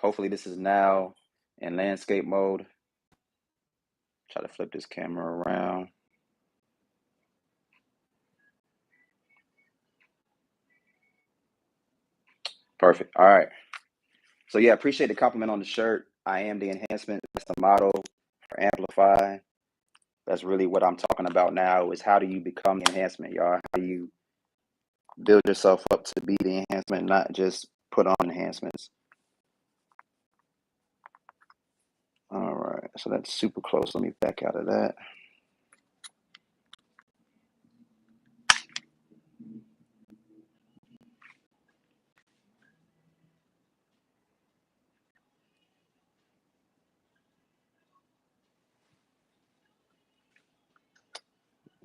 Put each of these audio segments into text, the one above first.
Hopefully this is now in landscape mode. Try to flip this camera around. Perfect. All right. So yeah, appreciate the compliment on the shirt. I am the enhancement. That's the motto for Amplify. That's really what I'm talking about now is how do you become the enhancement, y'all? How do you build yourself up to be the enhancement, not just put on enhancements? All right. So that's super close. Let me back out of that.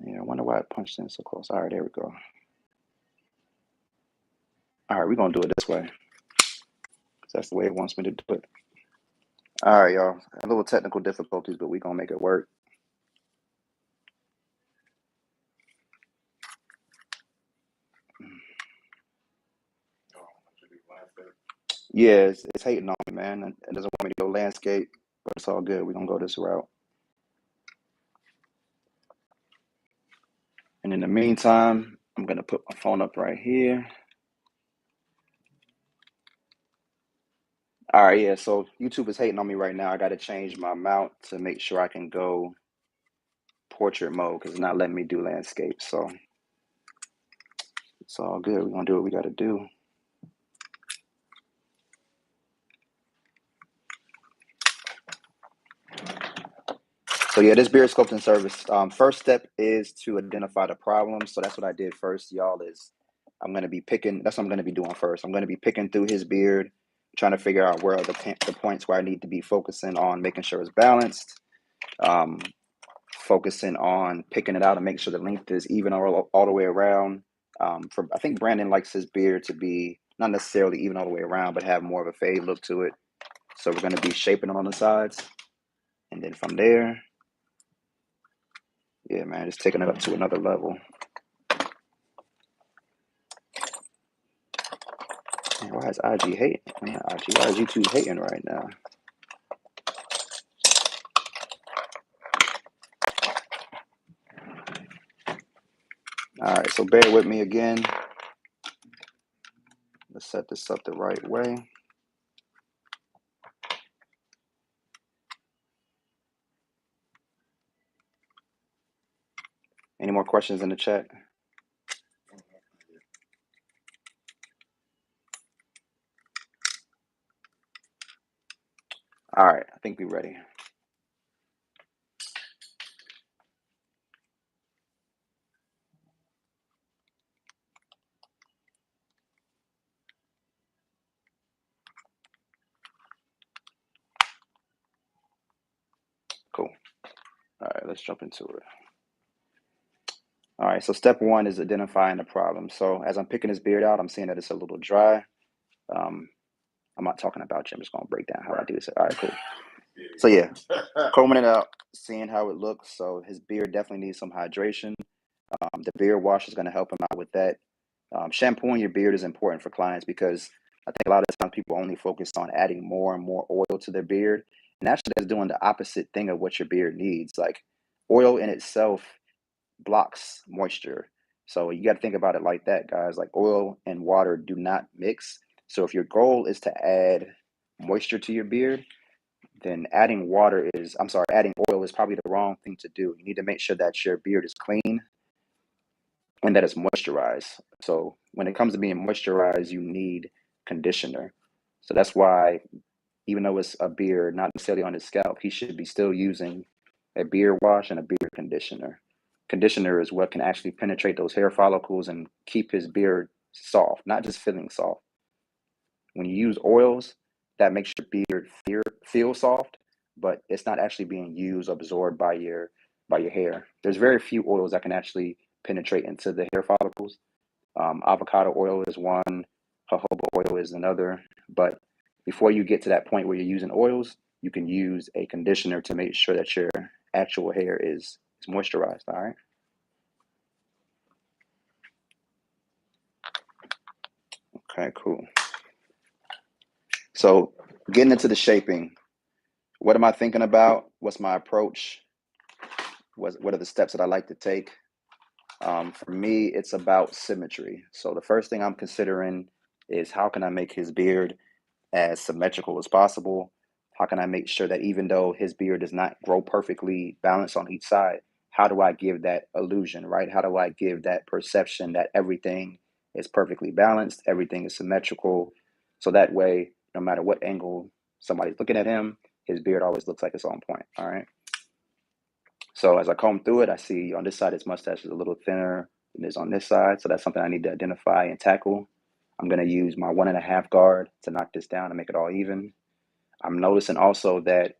Yeah, I wonder why it punched in so close. All right, there we go. All right, we're going to do it this way, 'cause that's the way it wants me to do it. All right, y'all. A little technical difficulties, but we're going to make it work. Yeah, it's hating on me, man. It doesn't want me to go landscape, but it's all good. We're going to go this route. And in the meantime, I'm going to put my phone up right here. All right, yeah, so YouTube is hating on me right now. I got to change my mount to make sure I can go portrait mode because it's not letting me do landscape. So it's all good. We're going to do what we got to do. So yeah, this beard sculpting service, first step is to identify the problem. So that's what I did first, y'all, is I'm going to be picking, that's what I'm going to be doing first. I'm going to be picking through his beard, trying to figure out where are the points where I need to be focusing on making sure it's balanced, focusing on picking it out and making sure the length is even all the way around. I think Brandon likes his beard to be not necessarily even all the way around, but have more of a fade look to it. So we're going to be shaping it on the sides. And then from there, yeah, man, just taking it up to another level. Man, why is IG hating? Man, IG, why is YouTube hating right now? All right, so bear with me again. Let's set this up the right way. Any more questions in the chat? All right, I think we're ready. Cool. All right, let's jump into it. All right, so step one is identifying the problem. So as I'm picking his beard out, I'm seeing that it's a little dry. I'm not talking about you. I'm just going to break down how I do this. All right, cool. So yeah, combing it out, seeing how it looks. So his beard definitely needs some hydration. The beard wash is going to help him out with that. Shampooing your beard is important for clients because I think a lot of times people only focus on adding more and more oil to their beard. And actually, that's doing the opposite thing of what your beard needs. Like oil in itself blocks moisture. So you got to think about it like that, guys. Like oil and water do not mix. So if your goal is to add moisture to your beard, then adding oil is probably the wrong thing to do. You need to make sure that your beard is clean and that it's moisturized. So when it comes to being moisturized, you need conditioner. So that's why, even though it's a beard, not necessarily on his scalp, he should be still using a beard wash and a beard conditioner. Conditioner is what can actually penetrate those hair follicles and keep his beard soft, not just feeling soft. When you use oils, that makes your beard feel soft, but it's not actually being used, absorbed by your hair. There's very few oils that can actually penetrate into the hair follicles. Avocado oil is one, jojoba oil is another. But before you get to that point where you're using oils, you can use a conditioner to make sure that your actual hair is moisturized. All right. Okay, cool. So Getting into the shaping. What am I thinking about? What's my approach? What are the steps that I like to take? For me, it's about symmetry. So the first thing I'm considering is how can I make his beard as symmetrical as possible? How can I make sure that even though his beard does not grow perfectly balanced on each side, how do I give that illusion, right? How do I give that perception that everything is perfectly balanced, everything is symmetrical, so that way, no matter what angle somebody's looking at him, his beard always looks like it's on point, all right? So as I comb through it, I see on this side his mustache is a little thinner than it is on this side, so that's something I need to identify and tackle. I'm gonna use my 1.5 guard to knock this down and make it all even. I'm noticing also that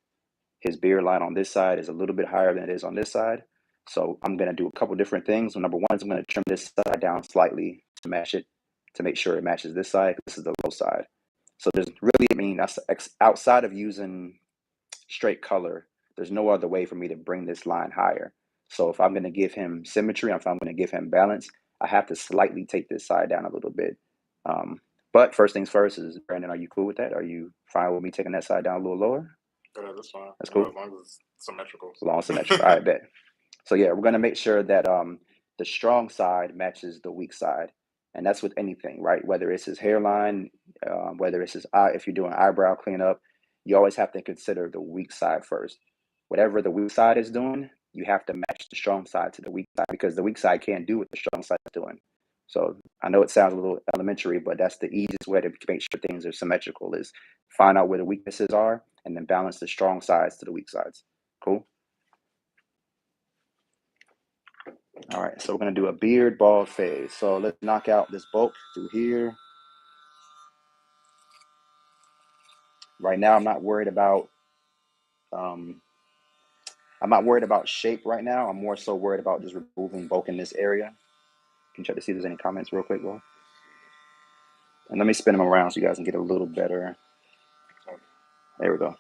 his beard line on this side is a little bit higher than it is on this side. So I'm going to do a couple different things. So number one is I'm going to trim this side down slightly to match it, to make sure it matches this side. This is the low side. So there's really, I mean, that's outside of using straight color, there's no other way for me to bring this line higher. So if I'm going to give him symmetry, if I'm going to give him balance, I have to slightly take this side down a little bit. Um, but first things first is, Brandon, are you cool with that? Are you fine with me taking that side down a little lower? Yeah, that's fine. That's cool. As long as it's symmetrical. As long as symmetrical. I bet. So yeah, we're gonna make sure that the strong side matches the weak side, and that's with anything, right? Whether it's his hairline, whether it's his eye. If you're doing eyebrow cleanup, you always have to consider the weak side first. Whatever the weak side is doing, you have to match the strong side to the weak side because the weak side can't do what the strong side is doing. So I know it sounds a little elementary, but that's the easiest way to make sure things are symmetrical is find out where the weaknesses are and then balance the strong sides to the weak sides. Cool. All right, so we're gonna do a beard bald fade. So let's knock out this bulk through here. Right now, um, I'm not worried about shape right now. I'm more so worried about just removing bulk in this area. Can you check to see if there's any comments real quick, bro? And let me spin them around so you guys can get a little better. There we go.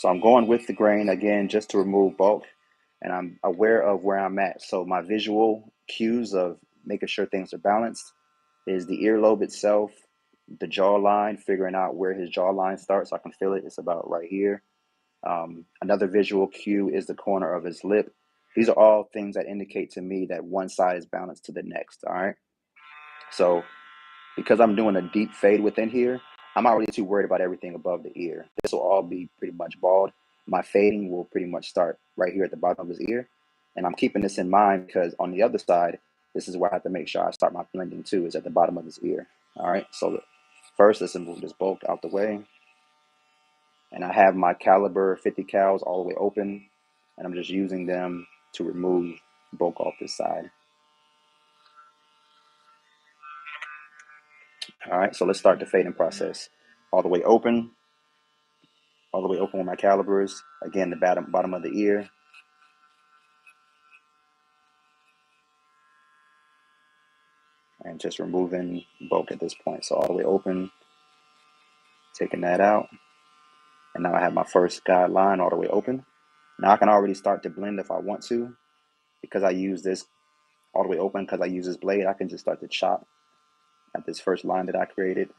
So I'm going with the grain again just to remove bulk, and I'm aware of where I'm at. So my visual cues of making sure things are balanced is the earlobe itself, the jawline, figuring out where his jawline starts. So I can feel it. It's about right here. Another visual cue is the corner of his lip. These are all things that indicate to me that one side is balanced to the next. All right. So because I'm doing a deep fade within here, I'm not really too worried about everything above the ear. This will all be pretty much bald. My fading will pretty much start right here at the bottom of his ear. And I'm keeping this in mind because on the other side, this is where I have to make sure I start my blending too, is at the bottom of his ear. All right, so first let's move this bulk out the way. And I have my caliber 50 cals all the way open, and I'm just using them to remove bulk off this side. All right, so let's start the fading process. All the way open, all the way open with my calibers. Again, the bottom of the ear. And just removing bulk at this point. So all the way open, taking that out. And now I have my first guideline all the way open. Now I can already start to blend if I want to. Because I use this all the way open, because I use this blade, I can just start to chop at this first line that I created.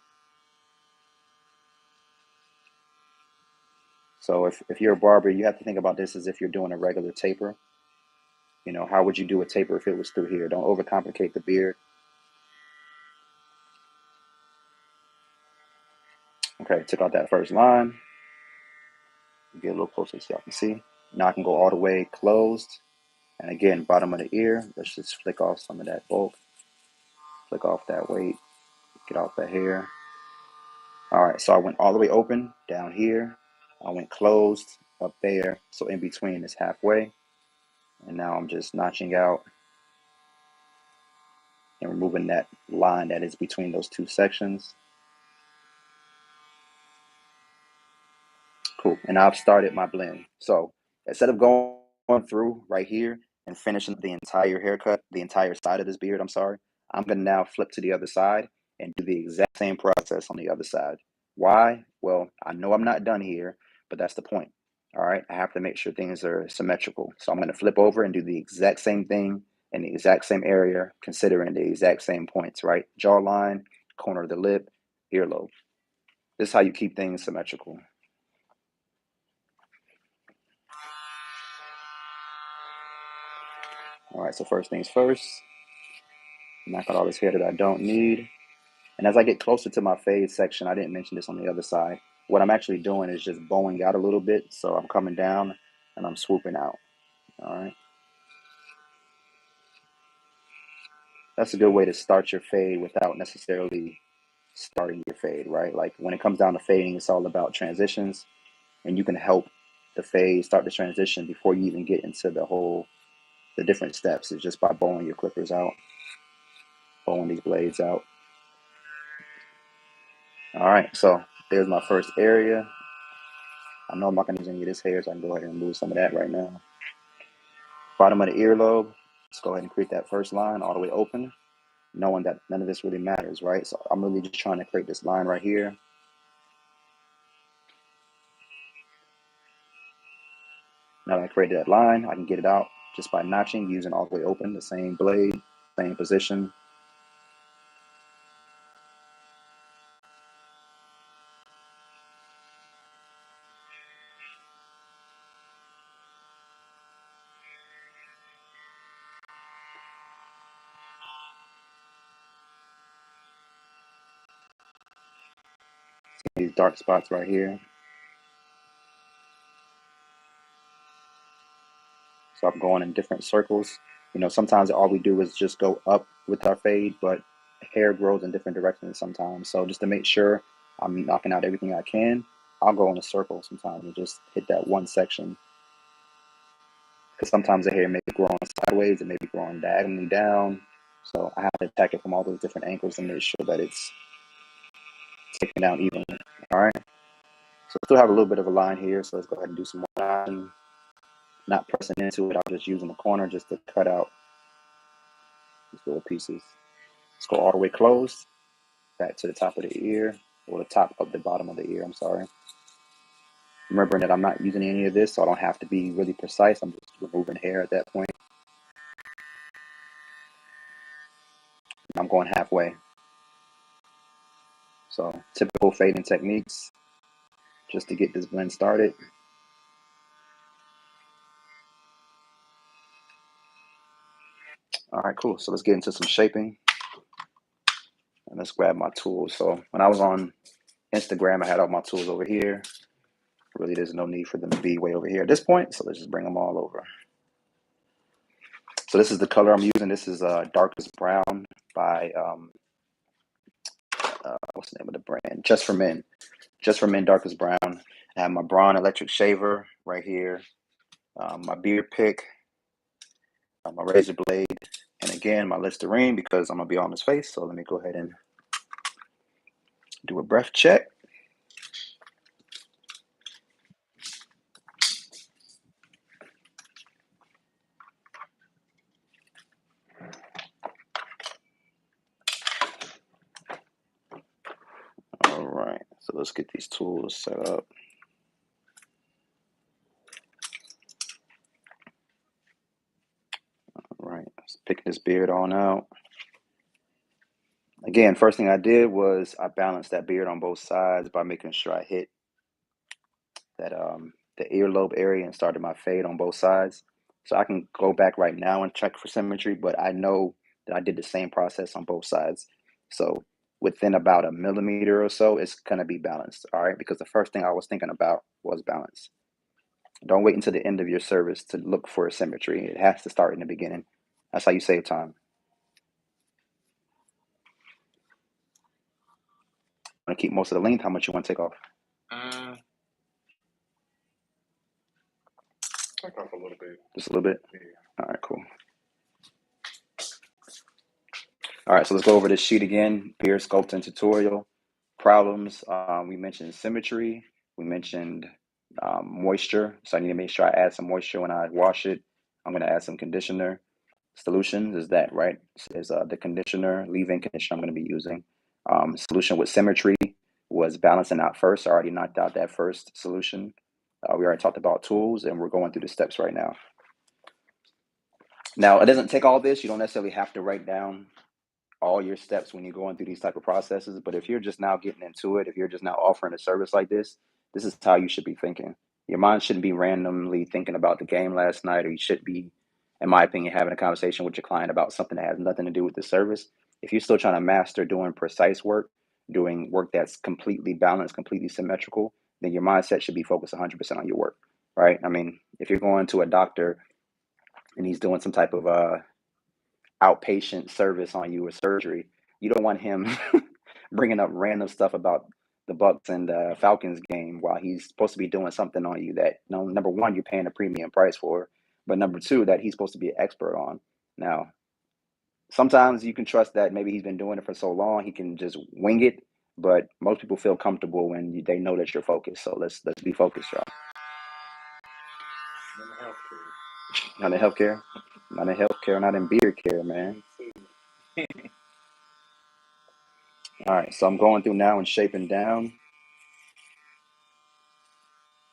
So if you're a barber, you have to think about this as if you're doing a regular taper. You know, how would you do a taper if it was through here? Don't overcomplicate the beard. Okay, took out that first line. Get a little closer so y'all can see. Now I can go all the way closed. And again, bottom of the ear. Let's just flick off some of that bulk. Flick off that weight. Get off the hair. All right, so I went all the way open down here. I went closed up there. So in between is halfway. And now I'm just notching out and removing that line that is between those two sections. Cool. And I've started my blend. So instead of going through right here and finishing the entire haircut, the entire side of this beard, I'm sorry, I'm going to now flip to the other side and do the exact same process on the other side. Why? Well, I know I'm not done here, but that's the point. All right, I have to make sure things are symmetrical. So I'm going to flip over and do the exact same thing in the exact same area, considering the exact same points, right? Jawline, corner of the lip, earlobe. This is how you keep things symmetrical. All right, so first things first, knock out all this hair that I don't need. And as I get closer to my fade section, I didn't mention this on the other side. What I'm actually doing is just bowing out a little bit. So I'm coming down and I'm swooping out. All right. That's a good way to start your fade without necessarily starting your fade, right? Like when it comes down to fading, it's all about transitions, and you can help the fade start the transition before you even get into the different steps. It's just by bowing your clippers out, bowing these blades out. All right, so there's my first area. I know I'm not going to use any of this hair, so I can go ahead and remove some of that right now. Bottom of the earlobe, let's go ahead and create that first line all the way open, knowing that none of this really matters, right? So I'm really just trying to create this line right here. Now that I created that line, I can get it out just by notching, using all the way open, the same blade, same position. These dark spots right here. So I'm going in different circles. You know, sometimes all we do is just go up with our fade, but hair grows in different directions sometimes. So just to make sure I'm knocking out everything I can, I'll go in a circle sometimes and just hit that one section. Because sometimes the hair may be growing sideways, it may be growing diagonally down. So I have to attack it from all those different angles to make sure that it's taken down evenly. All right. So I still have a little bit of a line here. So let's go ahead and do some more line. Not pressing into it. I'm just using the corner just to cut out these little pieces. Let's go all the way closed, back to the top of the ear, or the top of the bottom of the ear, I'm sorry. Remembering that I'm not using any of this, so I don't have to be really precise. I'm just removing hair at that point. I'm going halfway. So typical fading techniques just to get this blend started. All right, cool. So let's get into some shaping. And let's grab my tools. So when I was on Instagram, I had all my tools over here. Really, there's no need for them to be way over here at this point. So let's just bring them all over. So this is the color I'm using. This is Darkest Brown by, what's the name of the brand? Just for Men. Just for Men Darkest Brown. I have my Braun electric shaver right here. My beard pick. My razor blade. And again, my Listerine because I'm going to be on his face. So let me go ahead and do a breath check. All right, so let's get these tools set up. All right, let's pick this beard on out. Again, first thing I did was I balanced that beard on both sides by making sure I hit that the earlobe area and started my fade on both sides. So I can go back right now and check for symmetry, but I know that I did the same process on both sides. So within about a millimeter or so, it's gonna be balanced, all right? Because the first thing I was thinking about was balance. Don't wait until the end of your service to look for symmetry. It has to start in the beginning. That's how you save time. Want to keep most of the length? How much you want to take off? Take off a little bit. Just a little bit? Yeah. All right, cool. All right, so let's go over this sheet again. Beard sculpting tutorial. Problems. We mentioned symmetry. We mentioned moisture. So I need to make sure I add some moisture when I wash it. I'm going to add some conditioner. Solutions is that, right? Is the conditioner, leave-in conditioner I'm going to be using. Solution with symmetry was balancing out first. I already knocked out that first solution. We already talked about tools, and we're going through the steps right now. Now, it doesn't take all this. You don't necessarily have to write down all your steps when you're going through these type of processes. But if you're just now getting into it, if you're just now offering a service like this is how you should be thinking. Your mind shouldn't be randomly thinking about the game last night, or you should be, in my opinion, having a conversation with your client about something that has nothing to do with the service. If you're still trying to master doing precise work, doing work that's completely balanced, completely symmetrical, then your mindset should be focused 100% on your work, right? I mean, if you're going to a doctor and he's doing some type of outpatient service on you or surgery, you don't want him bringing up random stuff about the Bucks and Falcons game while he's supposed to be doing something on you that, number one, you're paying a premium price for, but number two, that he's supposed to be an expert on. Now, sometimes you can trust that maybe he's been doing it for so long he can just wing it, but most people feel comfortable when they know that you're focused. So let's be focused, y'all. Not in healthcare, not in healthcare, not in beard care, man. All right, so I'm going through now and shaping down.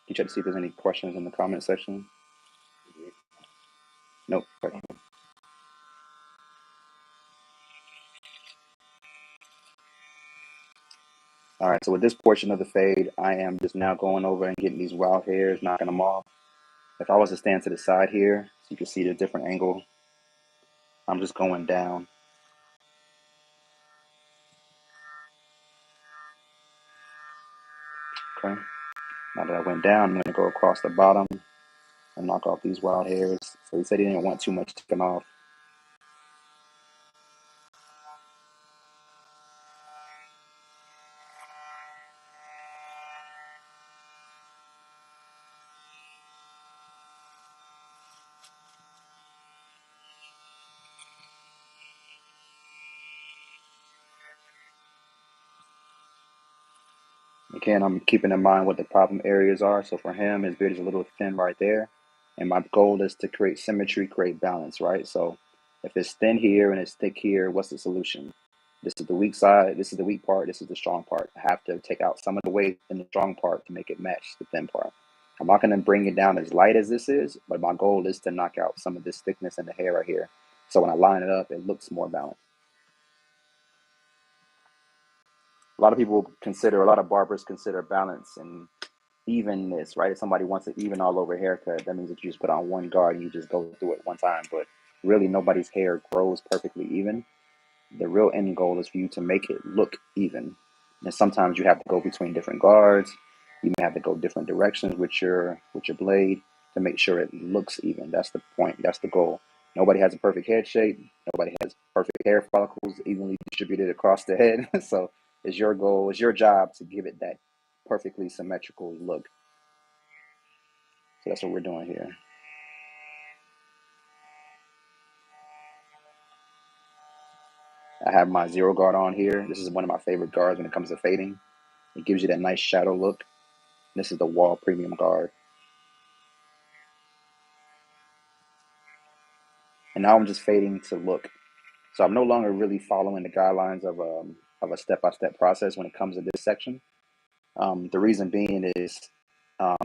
You check to see if there's any questions in the comment section. Nope. Okay. All right, so with this portion of the fade, I am just now going over and getting these wild hairs, knocking them off. If I was to stand to the side here, so you can see the different angle, I'm just going down. Okay. Now that I went down, I'm going to go across the bottom and knock off these wild hairs. So he said he didn't want too much taken off. Again, I'm keeping in mind what the problem areas are. So for him, his beard is a little thin right there. And my goal is to create symmetry, create balance, right? So if it's thin here and it's thick here, what's the solution? This is the weak side, this is the weak part, this is the strong part. I have to take out some of the weight in the strong part to make it match the thin part. I'm not going to bring it down as light as this is, but my goal is to knock out some of this thickness in the hair right here. So when I line it up, it looks more balanced. A lot of people consider, a lot of barbers consider balance and evenness, right? If somebody wants an even all over haircut, that means that you just put on one guard and you just go through it one time. But really, nobody's hair grows perfectly even. The real end goal is for you to make it look even. And sometimes you have to go between different guards. You may have to go different directions with your blade to make sure it looks even. That's the point. That's the goal. Nobody has a perfect head shape. Nobody has perfect hair follicles evenly distributed across the head. So it's your goal, it's your job to give it that perfectly symmetrical look. So that's what we're doing here. I have my zero guard on here. This is one of my favorite guards when it comes to fading. It gives you that nice shadow look. This is the Wall Premium Guard. And now I'm just fading to look. So I'm no longer really following the guidelines of a step-by-step process when it comes to this section. The reason being is um,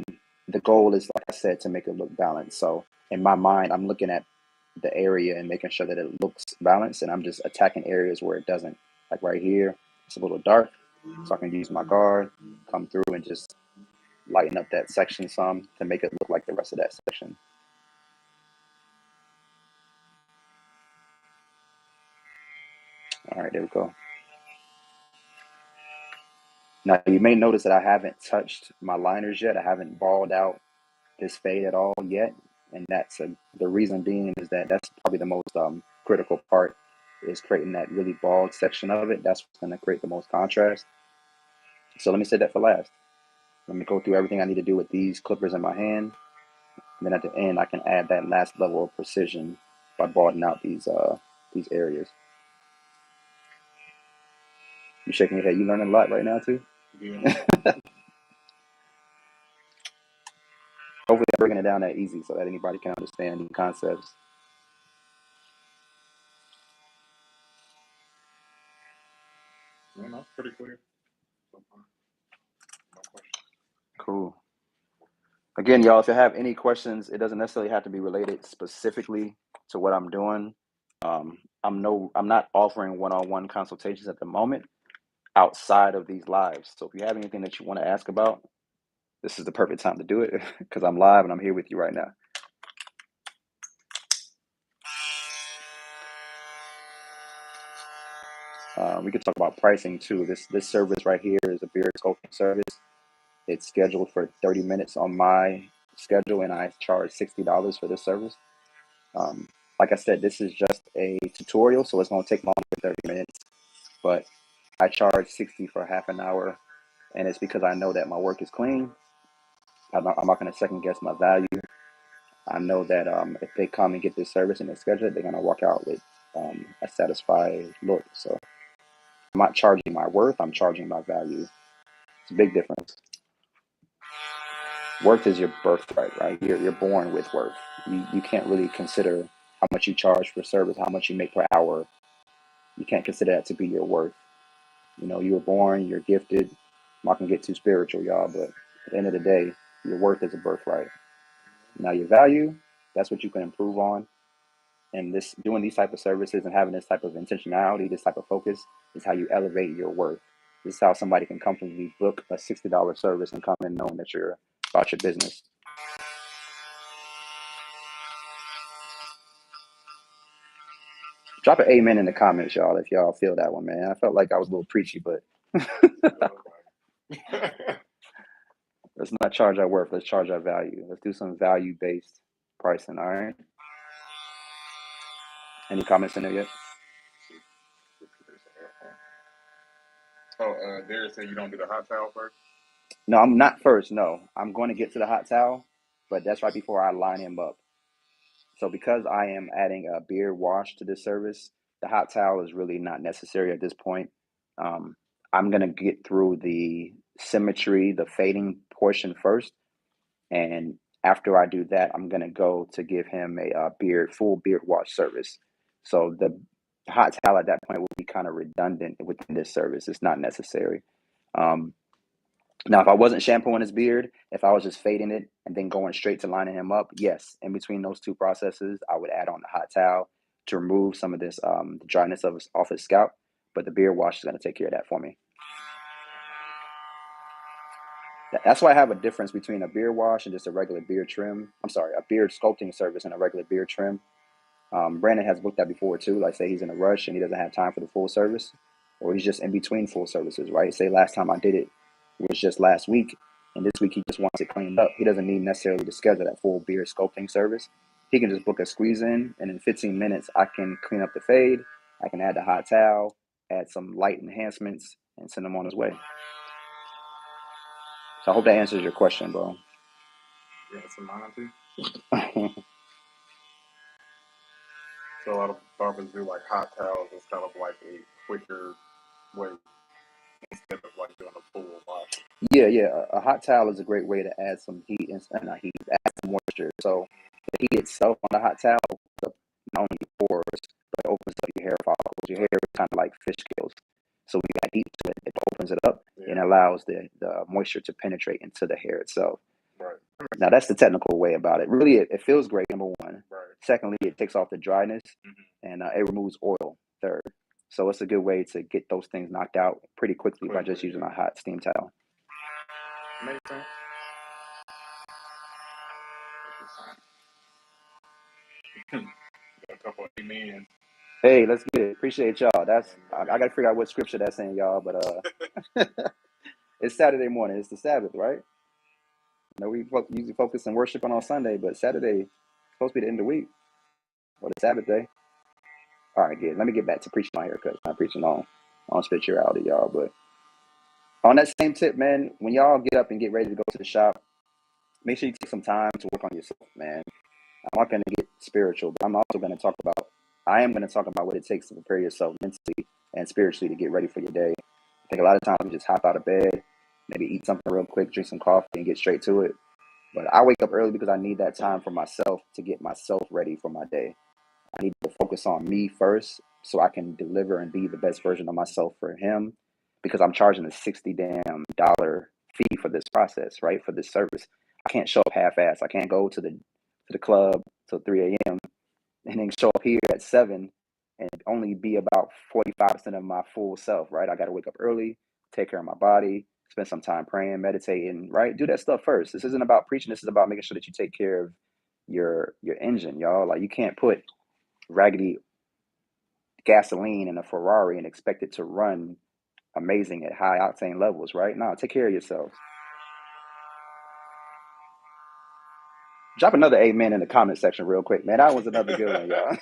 the goal is, like I said, to make it look balanced. So in my mind, I'm looking at the area and making sure that it looks balanced, and I'm just attacking areas where it doesn't. Like right here, it's a little dark, so I can use my guard, come through and just lighten up that section some to make it look like the rest of that section. All right, there we go. Now you may notice that I haven't touched my liners yet. I haven't balled out this fade at all yet, and the reason being is that that's probably the most critical part, is creating that really bald section of it. That's what's going to create the most contrast. So let me say that for last. Let me go through everything I need to do with these clippers in my hand, and then at the end I can add that last level of precision by balding out these areas. You shaking your head? You learning a lot right now too? Yeah. Hopefully I'm breaking it down that easy so that anybody can understand the concepts. Man, that's pretty clear so far. Cool. Again, y'all, if you have any questions, it doesn't necessarily have to be related specifically to what I'm doing. I'm not offering one-on-one consultations at the moment outside of these lives. So if you have anything that you want to ask about, this is the perfect time to do it because I'm live and I'm here with you right now. We could talk about pricing too. This service right here is a beard sculpting service. It's scheduled for 30 minutes on my schedule, and I charge $60 for this service. Like I said, this is just a tutorial, so it's going to take longer than 30 minutes. But I charge 60 for half an hour, and it's because I know that my work is clean. I'm not going to second guess my value. I know that if they come and get this service and they schedule it, they're going to walk out with a satisfied look. So I'm not charging my worth, I'm charging my value. It's a big difference. Worth is your birthright, right? You're born with worth. You can't really consider how much you charge for service, how much you make per hour. You can't consider that to be your worth. You know, you were born, you're gifted. I'm not gonna get too spiritual, y'all, but at the end of the day, your worth is a birthright. Now your value, that's what you can improve on. And this doing these type of services and having this type of intentionality, this type of focus is how you elevate your worth. This is how somebody can comfortably book a $60 service and come in knowing that you're about your business. Drop an amen in the comments, y'all, if y'all feel that one, man. I felt like I was a little preachy, but let's not charge our worth. Let's charge our value. Let's do some value-based pricing, all right? Any comments in there yet? Oh, Derek said you don't do the hot towel first? No, I'm not first. No, I'm going to get to the hot towel, but that's right before I line him up. So because I am adding a beard wash to this service, the hot towel is really not necessary at this point. Um, I'm going to get through the symmetry, the fading portion first. And after I do that, I'm going to go to give him a full beard wash service. So the hot towel at that point will be kind of redundant within this service. It's not necessary. Um, Now, if I wasn't shampooing his beard, if I was just fading it and then going straight to lining him up, yes, in between those two processes, I would add on the hot towel to remove some of this the dryness off his scalp. But the beard wash is going to take care of that for me. That's why I have a difference between a beard wash and just a regular beard trim. I'm sorry, a beard sculpting service and a regular beard trim. Brandon has booked that before too. Like say he's in a rush and he doesn't have time for the full service, or he's just in between full services, right? Say last time I did it was just last week, and this week he just wants it cleaned up. He doesn't need necessarily to schedule that full beard sculpting service. He can just book a squeeze in, and in 15 minutes I can clean up the fade. I can add the hot towel, add some light enhancements, and send him on his way. So I hope that answers your question, bro. Yeah, it's a mine too. So a lot of barbers do like hot towels. It's kind of like a quicker way instead of like doing a full wash. Yeah, yeah. A hot towel is a great way to add some heat and not heat, add some moisture. So the heat itself on the hot towel opens up not only your pores, but it opens up your hair follicles. Your hair is kind of like fish scales. So when you add heat to it, it opens it up and allows the moisture to penetrate into the hair itself. Right. Now that's the technical way about it. Really, it feels great, number one. Right. Secondly, it takes off the dryness and it removes oil, third. So it's a good way to get those things knocked out pretty quickly by just using a hot steam towel. Makes sense. Got a couple of amens. Hey, let's get it. Appreciate y'all. That's I got to figure out what scripture that's in, y'all. But it's Saturday morning. It's the Sabbath, right? You know, we usually focus on worshiping on Sunday, but Saturday is supposed to be the end of the week or the Sabbath day. All right, good. Let me get back to preaching my haircut. I'm preaching on spirituality, y'all. But on that same tip, man, when y'all get up and get ready to go to the shop, make sure you take some time to work on yourself, man. I'm not going to get spiritual, but I am going to talk about what it takes to prepare yourself mentally and spiritually to get ready for your day. I think a lot of times we just hop out of bed, maybe eat something real quick, drink some coffee, and get straight to it. But I wake up early because I need that time for myself to get myself ready for my day. I need to focus on me first so I can deliver and be the best version of myself for him, because I'm charging a $60 damn dollar fee for this process, right? For this service. I can't show up half-assed. I can't go to the club till 3 a.m. and then show up here at 7 and only be about 45% of my full self, right? I got to wake up early, take care of my body, spend some time praying, meditating, right? Do that stuff first. This isn't about preaching. This is about making sure that you take care of your engine, y'all. Like, you can't put raggedy gasoline in a Ferrari and expect it to run amazing at high octane levels, right? No, take care of yourself. Drop another amen in the comment section real quick, man. That was another good one, y'all.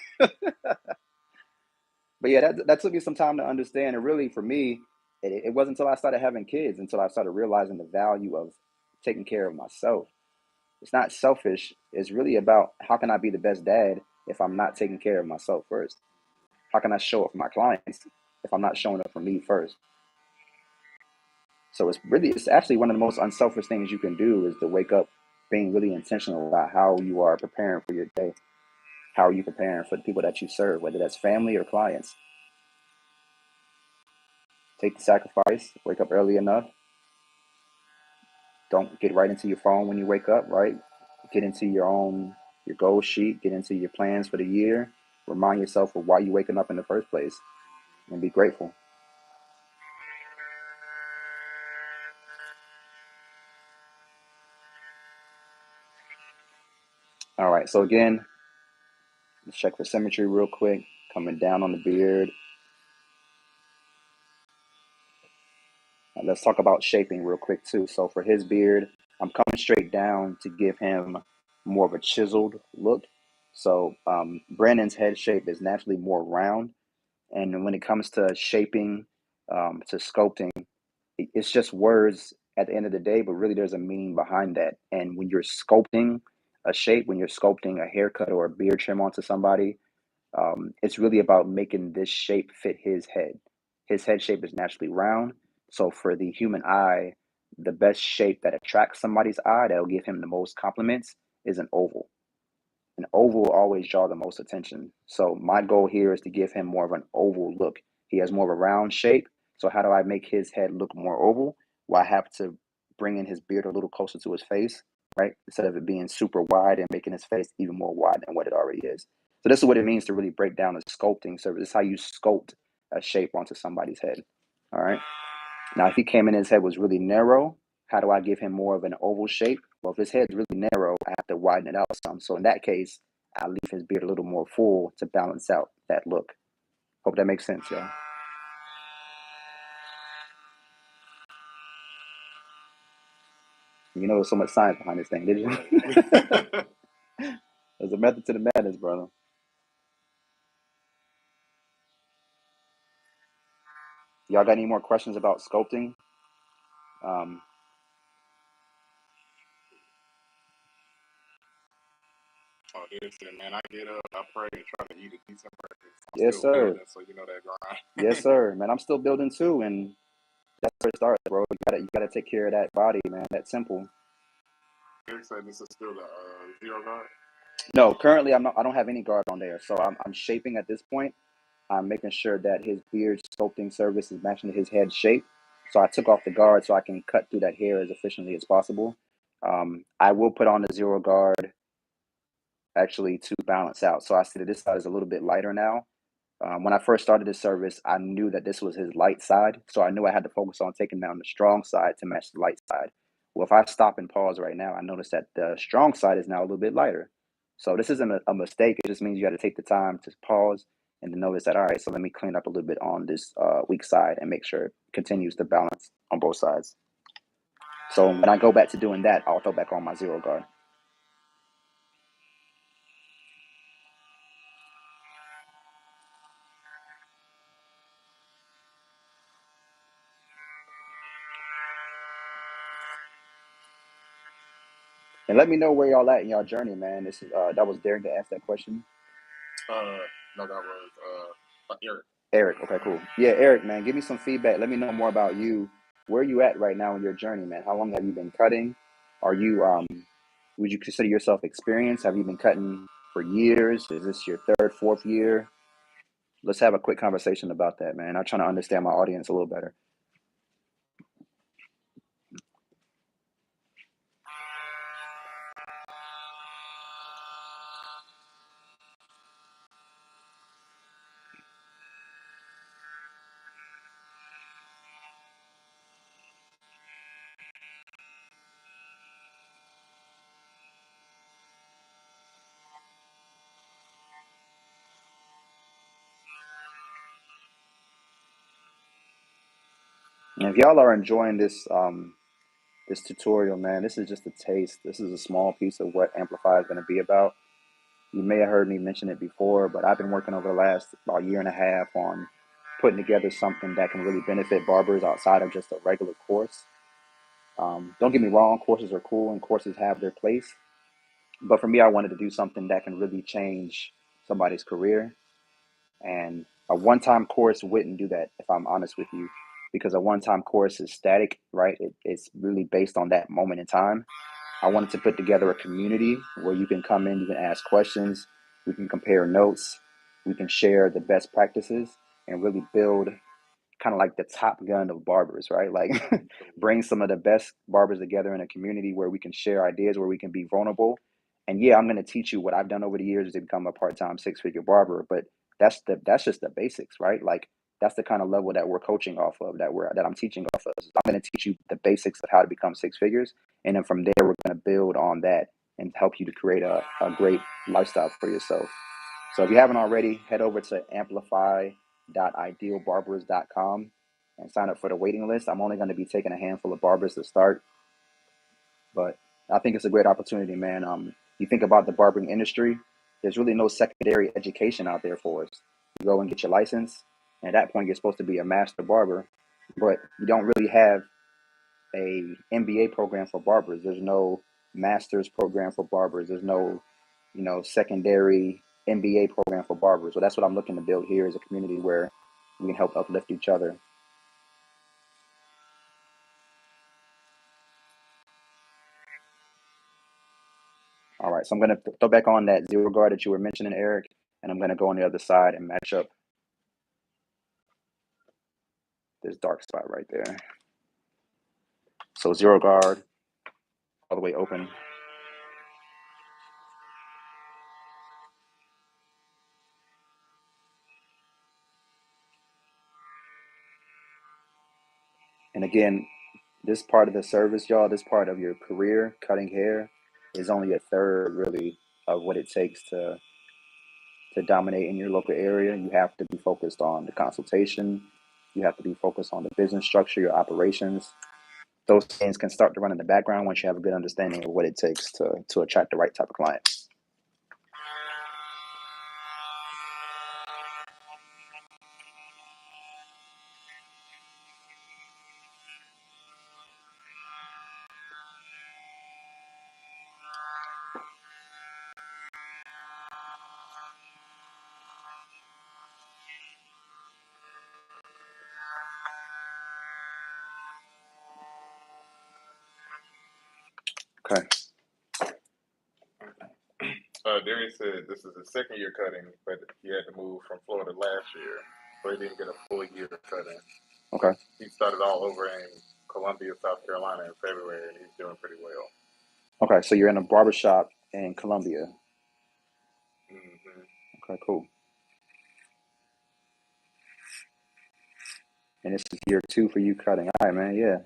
But yeah, that took me some time to understand. And really, for me, it wasn't until I started having kids, until I started realizing the value of taking care of myself. It's not selfish. It's really about, how can I be the best dad if I'm not taking care of myself first? How can I show up for my clients if I'm not showing up for me first? So it's actually one of the most unselfish things you can do, is to wake up being really intentional about how you are preparing for your day. How are you preparing for the people that you serve, whether that's family or clients? Take the sacrifice, wake up early enough. Don't get right into your phone when you wake up, right? Get into your goal sheet, get into your plans for the year. Remind yourself of why you're waking up in the first place, and be grateful. All right, so again, let's check for symmetry real quick. Coming down on the beard. Let's talk about shaping real quick too. So for his beard, I'm coming straight down to give him more of a chiseled look. So Brandon's head shape is naturally more round. And when it comes to shaping, to sculpting, it's just words at the end of the day, but really there's a meaning behind that. And when you're sculpting a shape, when you're sculpting a haircut or a beard trim onto somebody, it's really about making this shape fit his head. His head shape is naturally round. So for the human eye, the best shape that attracts somebody's eye, that'll give him the most compliments, is an oval. An oval will always draw the most attention. So my goal here is to give him more of an oval look. He has more of a round shape. So how do I make his head look more oval? Well, I have to bring in his beard a little closer to his face, right? Instead of it being super wide and making his face even more wide than what it already is. So this is what it means to really break down a sculpting service. This is how you sculpt a shape onto somebody's head. All right. Now, if he came in, his head was really narrow, how do I give him more of an oval shape? Well, if his head's really narrow, I have to widen it out some. So in that case, I leave his beard a little more full to balance out that look. Hope that makes sense, y'all. You know, there's so much science behind this thing, did you? Right. There's a method to the madness, brother. Y'all got any more questions about sculpting? Um, Oh, listen, man, I get up, I pray, and try to eat a decent breakfast. I'm yes, still sir. building, so you know that Yes, grind. sir. Man, I'm still building too, and that's where it starts, bro. You gotta take care of that body, man. That's simple. Eric said this is still the zero guard. No, currently I don't have any guard on there, so I'm shaping at this point. I'm making sure that his beard sculpting service is matching his head shape. So I took off the guard so I can cut through that hair as efficiently as possible. I will put on the zero guard actually to balance out. So I see that this side is a little bit lighter now. When I first started this service, I knew that this was his light side. So I knew I had to focus on taking down the strong side to match the light side. Well, if I stop and pause right now, I notice that the strong side is now a little bit lighter. So this isn't a mistake. It just means you got to take the time to pause and to notice that, all right, so let me clean up a little bit on this weak side and make sure it continues to balance on both sides. So when I go back to doing that, I'll throw back on my zero guard. And let me know where y'all at in y'all journey, man. This is that was Derek to ask that question. No, that was Eric. Eric, okay, cool. Yeah, Eric, man, give me some feedback. Let me know more about you. Where are you at right now in your journey, man? How long have you been cutting? Are you would you consider yourself experienced? Have you been cutting for years? Is this your third, fourth year? Let's have a quick conversation about that, man. I'm trying to understand my audience a little better. And if y'all are enjoying this tutorial, man, this is just a taste. This is a small piece of what Amplify is going to be about. You may have heard me mention it before, but I've been working over the last about year and a half on putting together something that can really benefit barbers outside of just a regular course. Don't get me wrong, courses are cool and courses have their place. But for me, I wanted to do something that can really change somebody's career. And a one time course wouldn't do that, if I'm honest with you, because a one time course is static, right? It's really based on that moment in time. I wanted to put together a community where you can come in, you can ask questions, we can compare notes, we can share the best practices, and really build kind of like the top gun of barbers, right? Like bring some of the best barbers together in a community where we can share ideas, where we can be vulnerable. And yeah, I'm going to teach you what I've done over the years to become a part-time six-figure barber, but that's just the basics, right? Like that's the kind of level that we're coaching off of, that I'm teaching off of. I'm going to teach you the basics of how to become six figures, and then from there we're going to build on that and help you to create a great lifestyle for yourself. So if you haven't already, head over to amplify.idealbarbers.com and sign up for the waiting list. I'm only going to be taking a handful of barbers to start, but I think it's a great opportunity, man. You think about the barbering industry, there's really no secondary education out there for us. You go and get your license, and at that point, you're supposed to be a master barber, but you don't really have a MBA program for barbers. There's no master's program for barbers. There's no, secondary MBA program for barbers. So that's what I'm looking to build here is a community where we can help uplift each other. All right, so I'm going to throw back on that zero guard that you were mentioning, Eric, and I'm going to go on the other side and match up this dark spot right there. So zero guard, all the way open. And again, this part of the service, y'all, this part of your career, cutting hair, is only a third, really, of what it takes to dominate in your local area. You have to be focused on the consultation. You have to be focused on the business structure, your operations. Those things can start to run in the background once you have a good understanding of what it takes to attract the right type of client. Okay. Darius said this is his second year cutting, but he had to move from Florida last year, so he didn't get a full year of cutting. Okay. He started all over in Columbia, South Carolina in February, and he's doing pretty well. Okay, so you're in a barbershop in Columbia. Mm-hmm. Okay, cool. And this is year 2 for you cutting. All right, man. Yeah.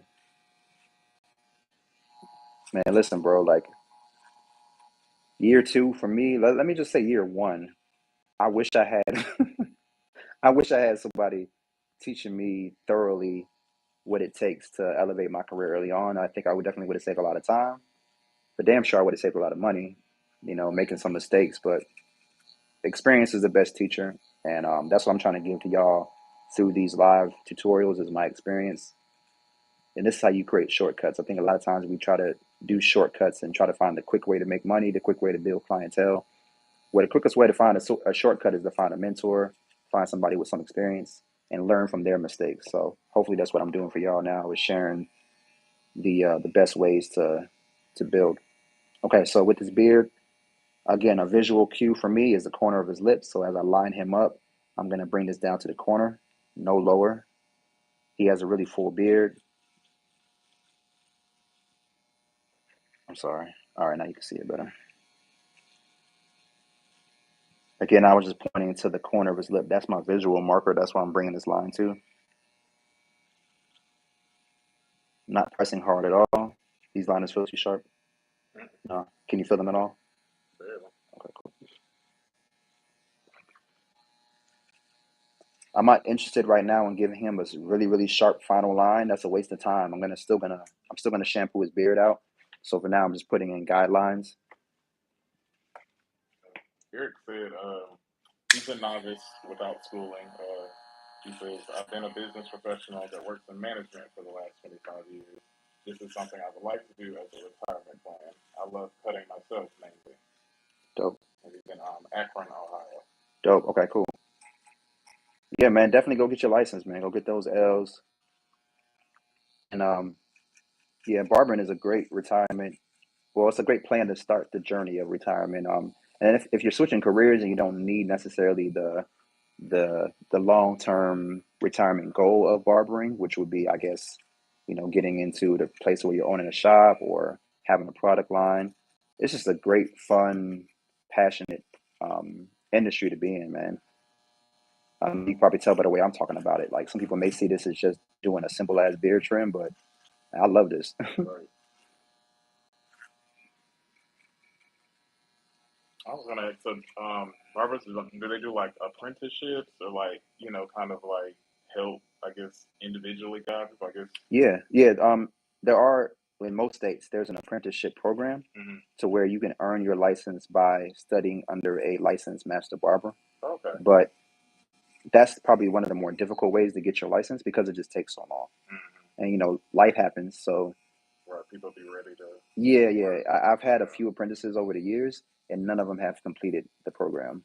Man, listen, bro. Like year 2 for me. Let me just say year 1. I wish I had. I wish I had somebody teaching me thoroughly what it takes to elevate my career early on. I think I would have saved a lot of time, but damn sure I would have saved a lot of money. Making some mistakes, but experience is the best teacher, and that's what I'm trying to give to y'all through these live tutorials is my experience. And this is how you create shortcuts. I think a lot of times we try to do shortcuts and try to find the quick way to make money, the quick way to build clientele. Well, the quickest way to find a shortcut is to find a mentor, find somebody with some experience, and learn from their mistakes. So hopefully that's what I'm doing for y'all now is sharing the best ways to build. Okay, so with this beard, again, a visual cue for me is the corner of his lips. So as I line him up, I'm gonna bring this down to the corner, no lower. He has a really full beard. I'm sorry. All right, now you can see it better. Again, I was just pointing to the corner of his lip. That's my visual marker. That's why I'm bringing this line to. Not pressing hard at all. These liners feel too sharp? Mm, No. Can you feel them at all? barely. Okay, cool. I'm not interested right now in giving him a really, really sharp final line. That's a waste of time. I'm still gonna shampoo his beard out. So for now, I'm just putting in guidelines. Eric said he's a novice without schooling. He says, I've been a business professional that works in management for the last 25 years. This is something I would like to do as a retirement plan. I love cutting myself mainly. Dope, And he's in Akron, Ohio. dope. Okay, cool. Yeah, man, definitely go get your license, man. Go get those L's. And yeah, barbering is a great retirement. Well, it's a great plan to start the journey of retirement. And if you're switching careers and you don't need necessarily the long term retirement goal of barbering, which would be, I guess, getting into the place where you're owning a shop or having a product line. It's just a great, fun, passionate industry to be in, man. You can probably tell by the way I'm talking about it. Like some people may see this as just doing a simple ass beard trim, but I love this. Right. I was gonna ask, so barbers, do they do like apprenticeships or like, kind of like help, I guess, individually guide people, I guess? Yeah, yeah. There are in most states there's an apprenticeship program Hmm. to where you can earn your license by studying under a licensed master barber. Okay. But that's probably one of the more difficult ways to get your license because it just takes so long. Hmm. And life happens. So Right. People be ready to yeah, yeah. learn. I've had a Yeah. few apprentices over the years, and none of them have completed the program.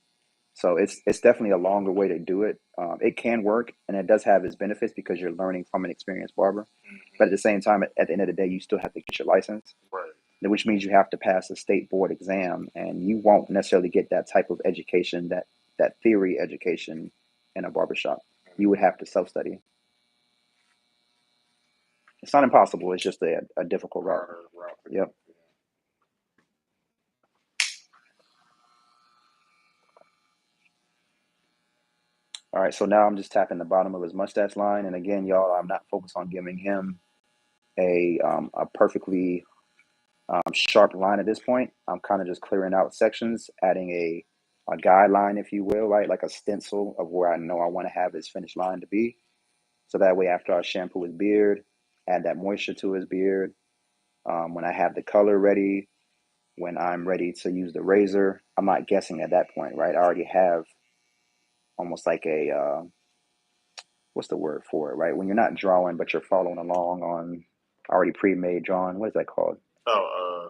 So it's definitely a longer way to do it. It can work, and it does have its benefits because you're learning from an experienced barber. Hmm. But at the same time, at the end of the day, you still have to get your license, Right. which means you have to pass a state board exam, and you won't necessarily get that type of education, that theory education, in a barbershop. You would Hmm. have to self study. It's not impossible. It's just a difficult route. Harder route to Yep. get. Yeah. All right. So now I'm just tapping the bottom of his mustache line, and again, y'all, I'm not focused on giving him a perfectly sharp line at this point. I'm kind of just clearing out sections, adding a guideline, if you will, right? Like a stencil of where I know I want to have his finished line to be. So that way, after I shampoo his beard, add that moisture to his beard. When I have the color ready, when I'm ready to use the razor, I'm not guessing at that point, right? I already have almost like what's the word for it, right? When you're not drawing, but you're following along on already pre-made drawing. What is that called? Oh,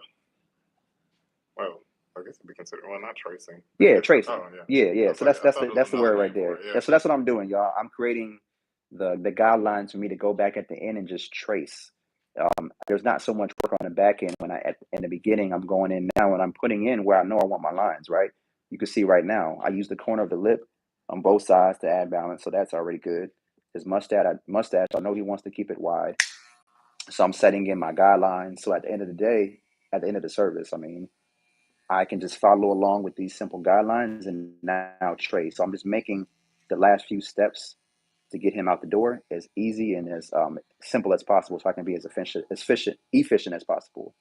well, I guess it'd be considered, well, not tracing. I Yeah, guess, tracing. oh, yeah. Yeah, I yeah. was So like, that's I that's thought the there was that's the another word right name for there. it. Yeah. That's what I'm doing, y'all. I'm creating the guidelines for me to go back at the end and just trace. There's not so much work on the back end when in the beginning I'm going in now and I'm putting in where I know I want my lines, right? You can see right now I use the corner of the lip on both sides to add balance, so that's already good. His mustache, I know he wants to keep it wide, so I'm setting in my guidelines. So at the end of the day, at the end of the service, I mean, I can just follow along with these simple guidelines and now trace. So I'm just making the last few steps to get him out the door as easy and as simple as possible, so I can be efficient as possible.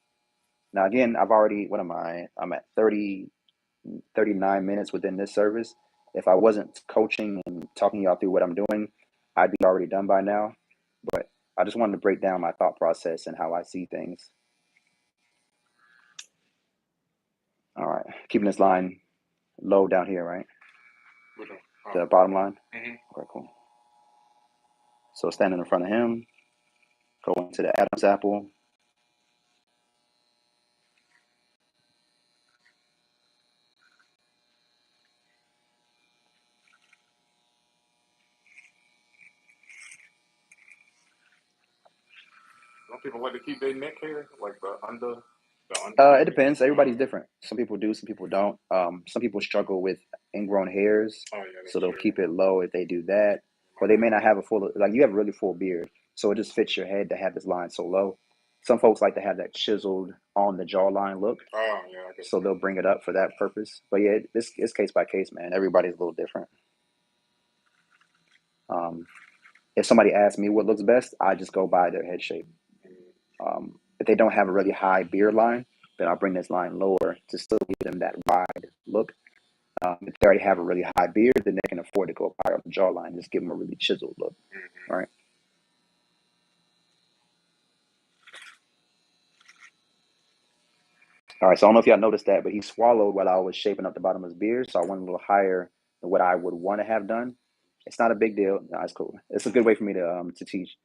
Now, again, I've already, what am I? I'm at 39 minutes within this service. If I wasn't coaching and talking y'all through what I'm doing, I'd be already done by now. But I just wanted to break down my thought process and how I see things. All right, keeping this line low down here, right? Which one? The Oh. bottom line. Hmm. Okay, cool. So standing in front of him, going to the Adam's apple. Don't people like to keep their neck hair, like the underneath It neck hair? depends. Oh, Everybody's okay. different. Some people do, some people don't. Some people struggle with ingrown hairs, Oh, yeah, so that's they'll true. keep it low if they do that. My Or they may grandma. not have a full, like you have a really full beard, so it just fits your head to have this line so low. Some folks like to have that chiseled on the jawline look, Oh, yeah, I guess so so. they'll bring it up for that purpose. But yeah, this it's case by case, man. Everybody's a little different. Um, if somebody asks me what looks best, I just go by their head shape. Mm. if they don't have a really high beard line, then I'll bring this line lower to still give them that wide look. If they already have a really high beard, then they can afford to go higher on the jawline, just give them a really chiseled look, right? All right, so I don't know if y'all noticed that, but he swallowed while I was shaping up the bottom of his beard, so I went a little higher than what I would want to have done. It's not a big deal. No, it's cool. It's a good way for me to teach.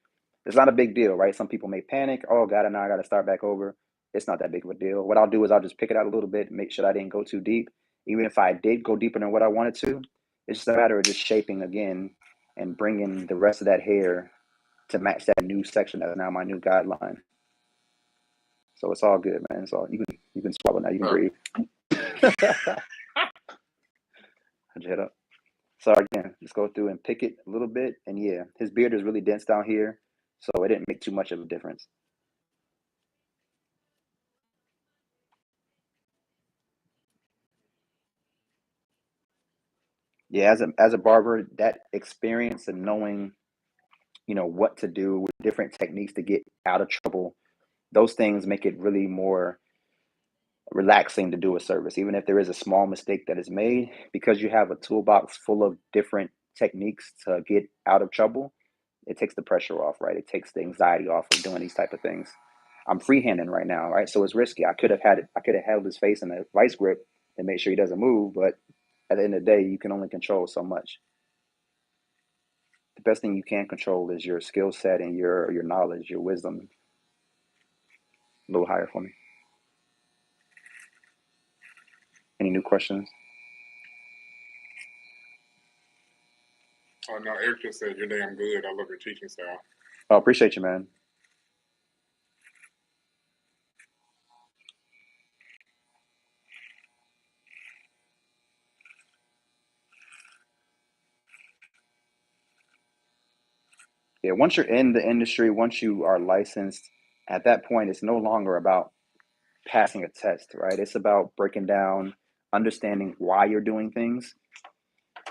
It's not a big deal, right? Some people may panic. Oh, God, now I got to start back over. It's not that big of a deal. What I'll do is I'll just pick it out a little bit, make sure I didn't go too deep. Even if I did go deeper than what I wanted to, it's just a matter of just shaping again and bringing the rest of that hair to match that new section that is now my new guideline. So it's all good, man. It's all you can swallow now. You can breathe. How'd you head up? So again, just go through and pick it a little bit. And yeah, his beard is really dense down here, so it didn't make too much of a difference. Yeah, as a barber, that experience and knowing, what to do with different techniques to get out of trouble, those things make it really more relaxing to do a service, even if there is a small mistake that is made, because you have a toolbox full of different techniques to get out of trouble. It takes the pressure off, right? It takes the anxiety off of doing these type of things. I'm freehanding right now, right? So it's risky. I could have held his face in a vice grip and made sure he doesn't move, but at the end of the day, you can only control so much. The best thing you can control is your skill set and your knowledge, your wisdom. A little higher for me. Any new questions? Oh no, Eric just said you're damn good. I love your teaching style. Oh, appreciate you, man. Yeah, once you're in the industry, once you are licensed, at that point, it's no longer about passing a test, right? It's about breaking down, understanding why you're doing things.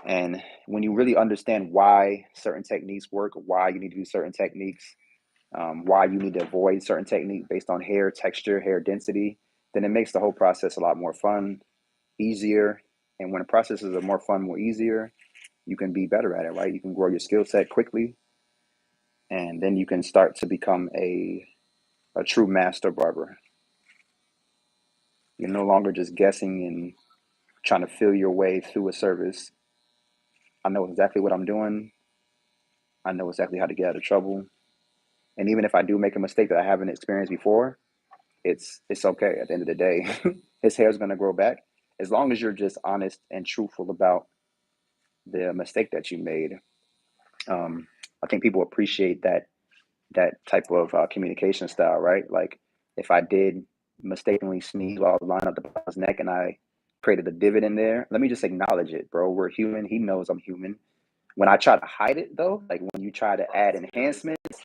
And when you really understand why certain techniques work, why you need to do certain techniques, why you need to avoid certain technique based on hair texture, hair density, then it makes the whole process a lot more fun, easier. And when the processes are more fun, more easier, you can be better at it, right? You can grow your skill set quickly, and then you can start to become a true master barber. You're no longer just guessing and trying to feel your way through a service. I know exactly what I'm doing. I know exactly how to get out of trouble. And even if I do make a mistake that I haven't experienced before, it's okay at the end of the day. His hair is going to grow back as long as you're just honest and truthful about the mistake that you made. I think people appreciate that type of communication style, right? Like if I did mistakenly sneeze while I was lining up the bottom's neck and I created a divot in there, let me just acknowledge it, bro. We're human. He knows I'm human. When I try to hide it, though, like when you try to add enhancements,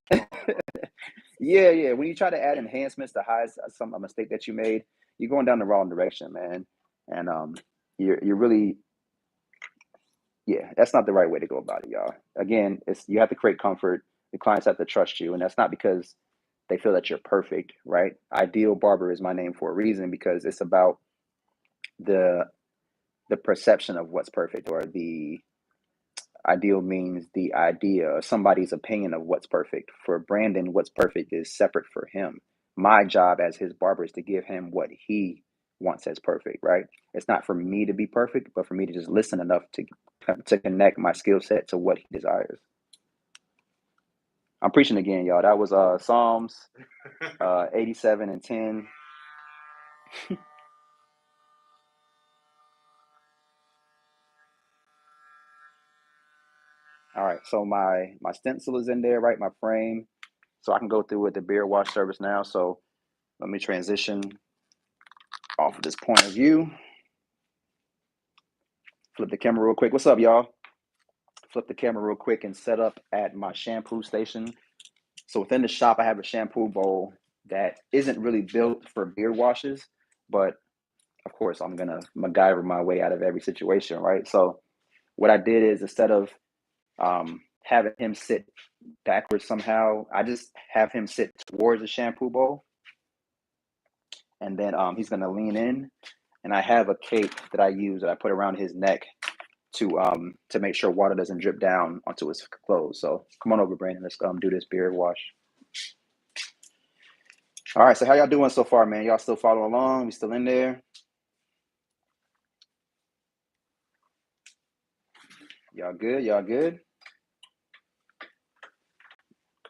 yeah. When you try to add enhancements to hide a mistake that you made, you're going down the wrong direction, man. And you're really, yeah, that's not the right way to go about it, y'all. Again, it's you have to create comfort. The clients have to trust you, and that's not because they feel that you're perfect, right? Ideal Barber is my name for a reason because it's about the the perception of what's perfect, or the ideal means the idea or somebody's opinion of what's perfect. For Brandon, what's perfect is separate for him. My job as his barber is to give him what he wants as perfect, right? It's not for me to be perfect, but for me to just listen enough to connect my skill set to what he desires. I'm preaching again, y'all. That was Psalms 87 and 10. All right, so my stencil is in there, right? My frame, so I can go through with the beard wash service now. So let me transition off of this point of view. Flip the camera real quick. What's up, y'all? Flip the camera real quick and set up at my shampoo station. So within the shop, I have a shampoo bowl that isn't really built for beard washes, but of course, I'm gonna MacGyver my way out of every situation, right? So what I did is instead of having him sit backwards somehow, I just have him sit towards the shampoo bowl, and then he's gonna lean in, and I have a cape that I use that I put around his neck to make sure water doesn't drip down onto his clothes. So come on over, Brandon. Let's do this beard wash. All right. So how y'all doing so far, man? Y'all still following along? We still in there? Y'all good? Y'all good?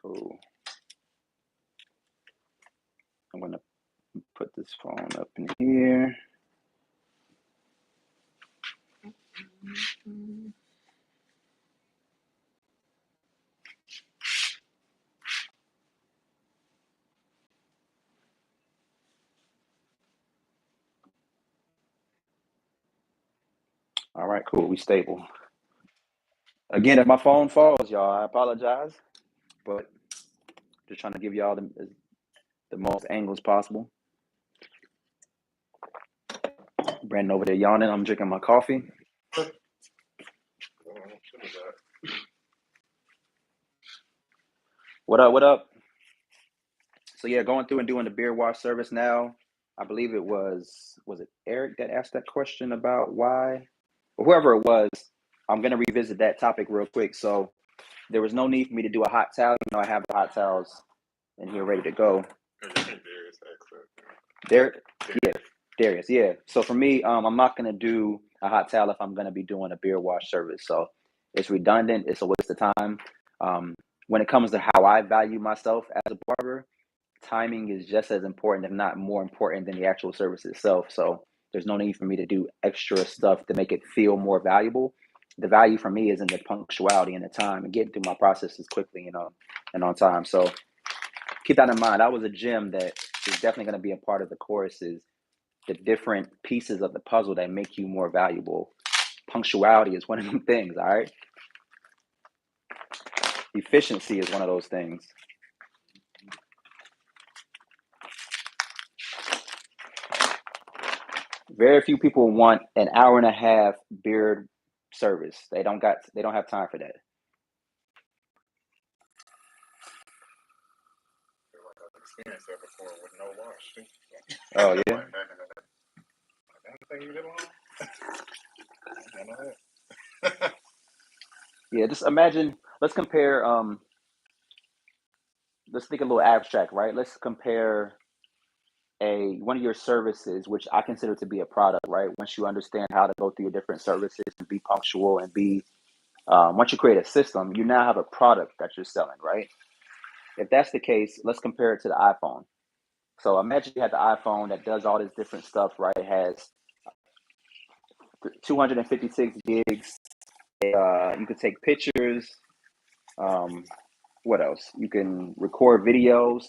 Cool. I'm gonna put this phone up in here. All right, cool. We stable. Again, if my phone falls, y'all, I apologize, but just trying to give y'all the most angles possible. Brandon over there yawning. I'm drinking my coffee. What up? What up? So yeah, going through and doing the beard wash service now. I believe it was it Eric that asked that question about why, or whoever it was. I'm gonna revisit that topic real quick. So there was no need for me to do a hot towel. You know, I have the hot towels in here ready to go. Darius, yeah. So for me, I'm not gonna do a hot towel if I'm gonna be doing a beard wash service. So it's redundant. It's a waste of time. When it comes to how I value myself as a barber, timing is just as important, if not more important, than the actual service itself. So there's no need for me to do extra stuff to make it feel more valuable. The value for me is in the punctuality and the time and getting through my processes quickly, and on time. So keep that in mind. That was a gem that is definitely going to be a part of the course, is the different pieces of the puzzle that make you more valuable. Punctuality is one of them things, all right? Efficiency is one of those things. Very few people want an hour and a half beard service. They don't have time for that. I've experienced that before with no wash. Oh yeah. Yeah, just imagine, let's compare let's think a little abstract, right? Let's compare one of your services, which I consider to be a product, right? Once you understand how to go through your different services and be punctual and be once you create a system, you now have a product that you're selling, right? If that's the case, let's compare it to the iPhone. So imagine you had the iPhone that does all this different stuff, right? It has 256 gigs. You can take pictures. What else? You can record videos,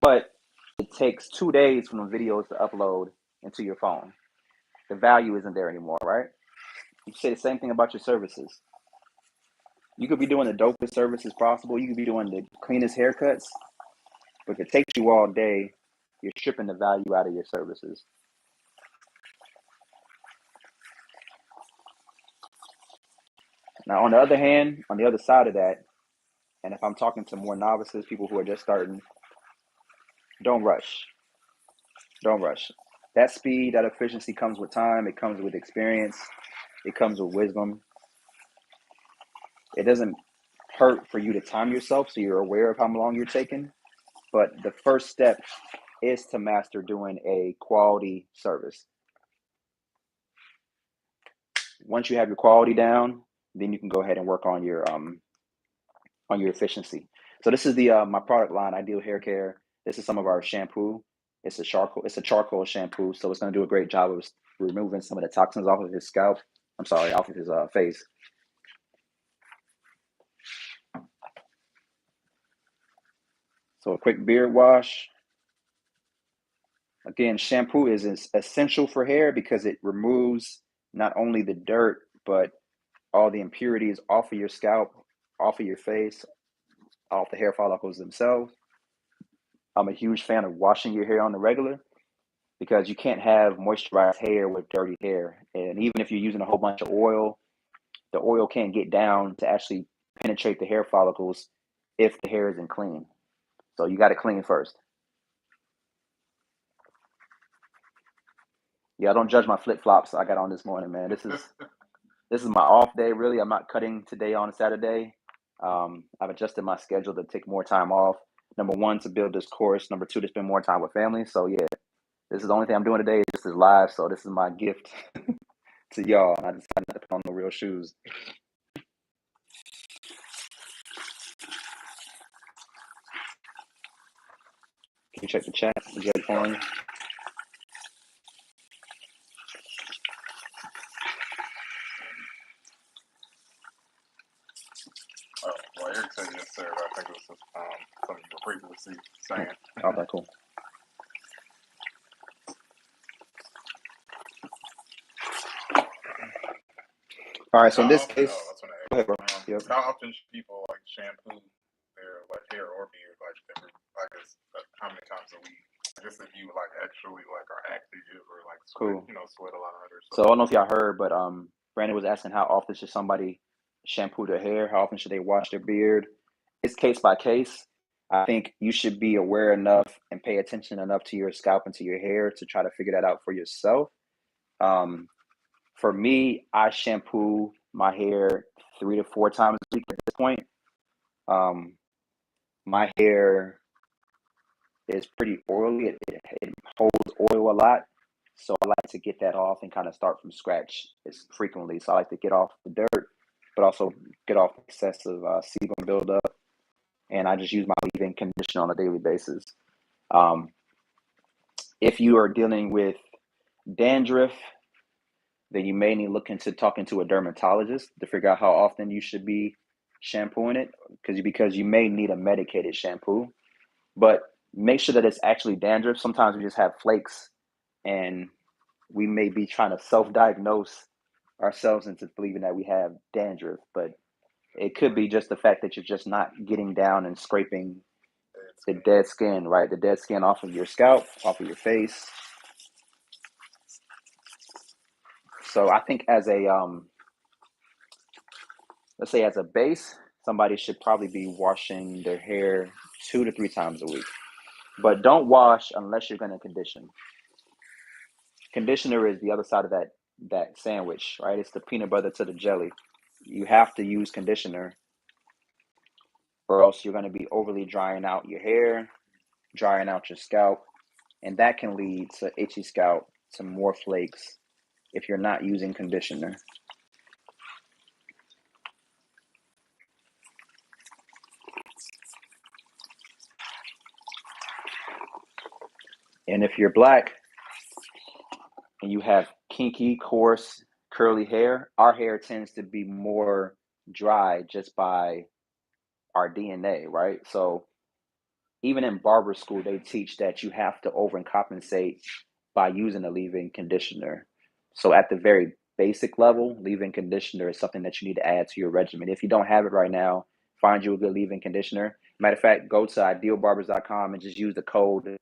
but it takes 2 days for the videos to upload into your phone. The value isn't there anymore, right? You can say the same thing about your services. You could be doing the dopest services possible. You could be doing the cleanest haircuts, but if it takes you all day, you're stripping the value out of your services. Now, on the other hand, on the other side of that, and if I'm talking to more novices, people who are just starting, don't rush. Don't rush. That speed, that efficiency comes with time. It comes with experience. It comes with wisdom. It doesn't hurt for you to time yourself so you're aware of how long you're taking. But the first step is to master doing a quality service. Once you have your quality down, then you can go ahead and work on your efficiency. So this is the my product line, Ideal Hair Care. This is some of our shampoo. It's a charcoal shampoo, so it's going to do a great job of removing some of the toxins off of his scalp. I'm sorry, off of his face. So a quick beard wash. Again, shampoo is essential for hair because it removes not only the dirt, but all the impurities off of your scalp, off of your face, off the hair follicles themselves. I'm a huge fan of washing your hair on the regular because you can't have moisturized hair with dirty hair. And even if you're using a whole bunch of oil, the oil can't get down to actually penetrate the hair follicles if the hair isn't clean. So you got to clean first. Yeah, don't judge my flip flops I got on this morning, man. This is my off day. Really, I'm not cutting today on Saturday. I've adjusted my schedule to take more time off. Number one, to build this course. Number two, to spend more time with family. So yeah, this is the only thing I'm doing today. This is live, so this is my gift to y'all. And I decided not to put on no real shoes. Can you check the chat? Is that on you? Well, Eric said yes, sir. But I think it was something you were previously saying. Okay, cool. All right, so in this case, go ahead, bro. Yep. How often should people like shampoo their like hair or beard? Like every, I guess, how many times a week? I guess if you like actually like are active or like sweat, Cool. Sweat a lot or So I don't know if y'all heard, but Brandon was asking how often should somebody shampoo their hair? How often should they wash their beard? It's case by case. I think you should be aware enough and pay attention enough to your scalp and to your hair to try to figure that out for yourself. For me, I shampoo my hair 3 to 4 times a week at this point. My hair is pretty oily. It holds oil a lot. So I like to get that off and kind of start from scratch as frequently. So I like to get off the dirt, but also get off excessive sebum buildup. And I just use my leave-in conditioner on a daily basis. If you are dealing with dandruff, then you may need to look into talking to a dermatologist to figure out how often you should be shampooing it, because you may need a medicated shampoo. But make sure that it's actually dandruff. Sometimes we just have flakes, and we may be trying to self-diagnose ourselves into believing that we have dandruff, but it could be just the fact that you're just not getting down and scraping the dead skin, right? The dead skin off of your scalp, off of your face. So I think as a let's say as a base, somebody should probably be washing their hair 2 to 3 times a week. But don't wash unless you're going to condition. Conditioner is the other side of that sandwich, right? It's the peanut butter to the jelly. You have to use conditioner, or else you're going to be overly drying out your hair, drying out your scalp, and that can lead to itchy scalp, to more flakes if you're not using conditioner. And if you're black and you have kinky, coarse, curly hair, our hair tends to be more dry just by our DNA, right? So even in barber school, they teach that you have to overcompensate by using a leave-in conditioner. So at the very basic level, leave-in conditioner is something that you need to add to your regimen. If you don't have it right now, find you a good leave-in conditioner. Matter of fact, go to idealbarbers.com and just use the code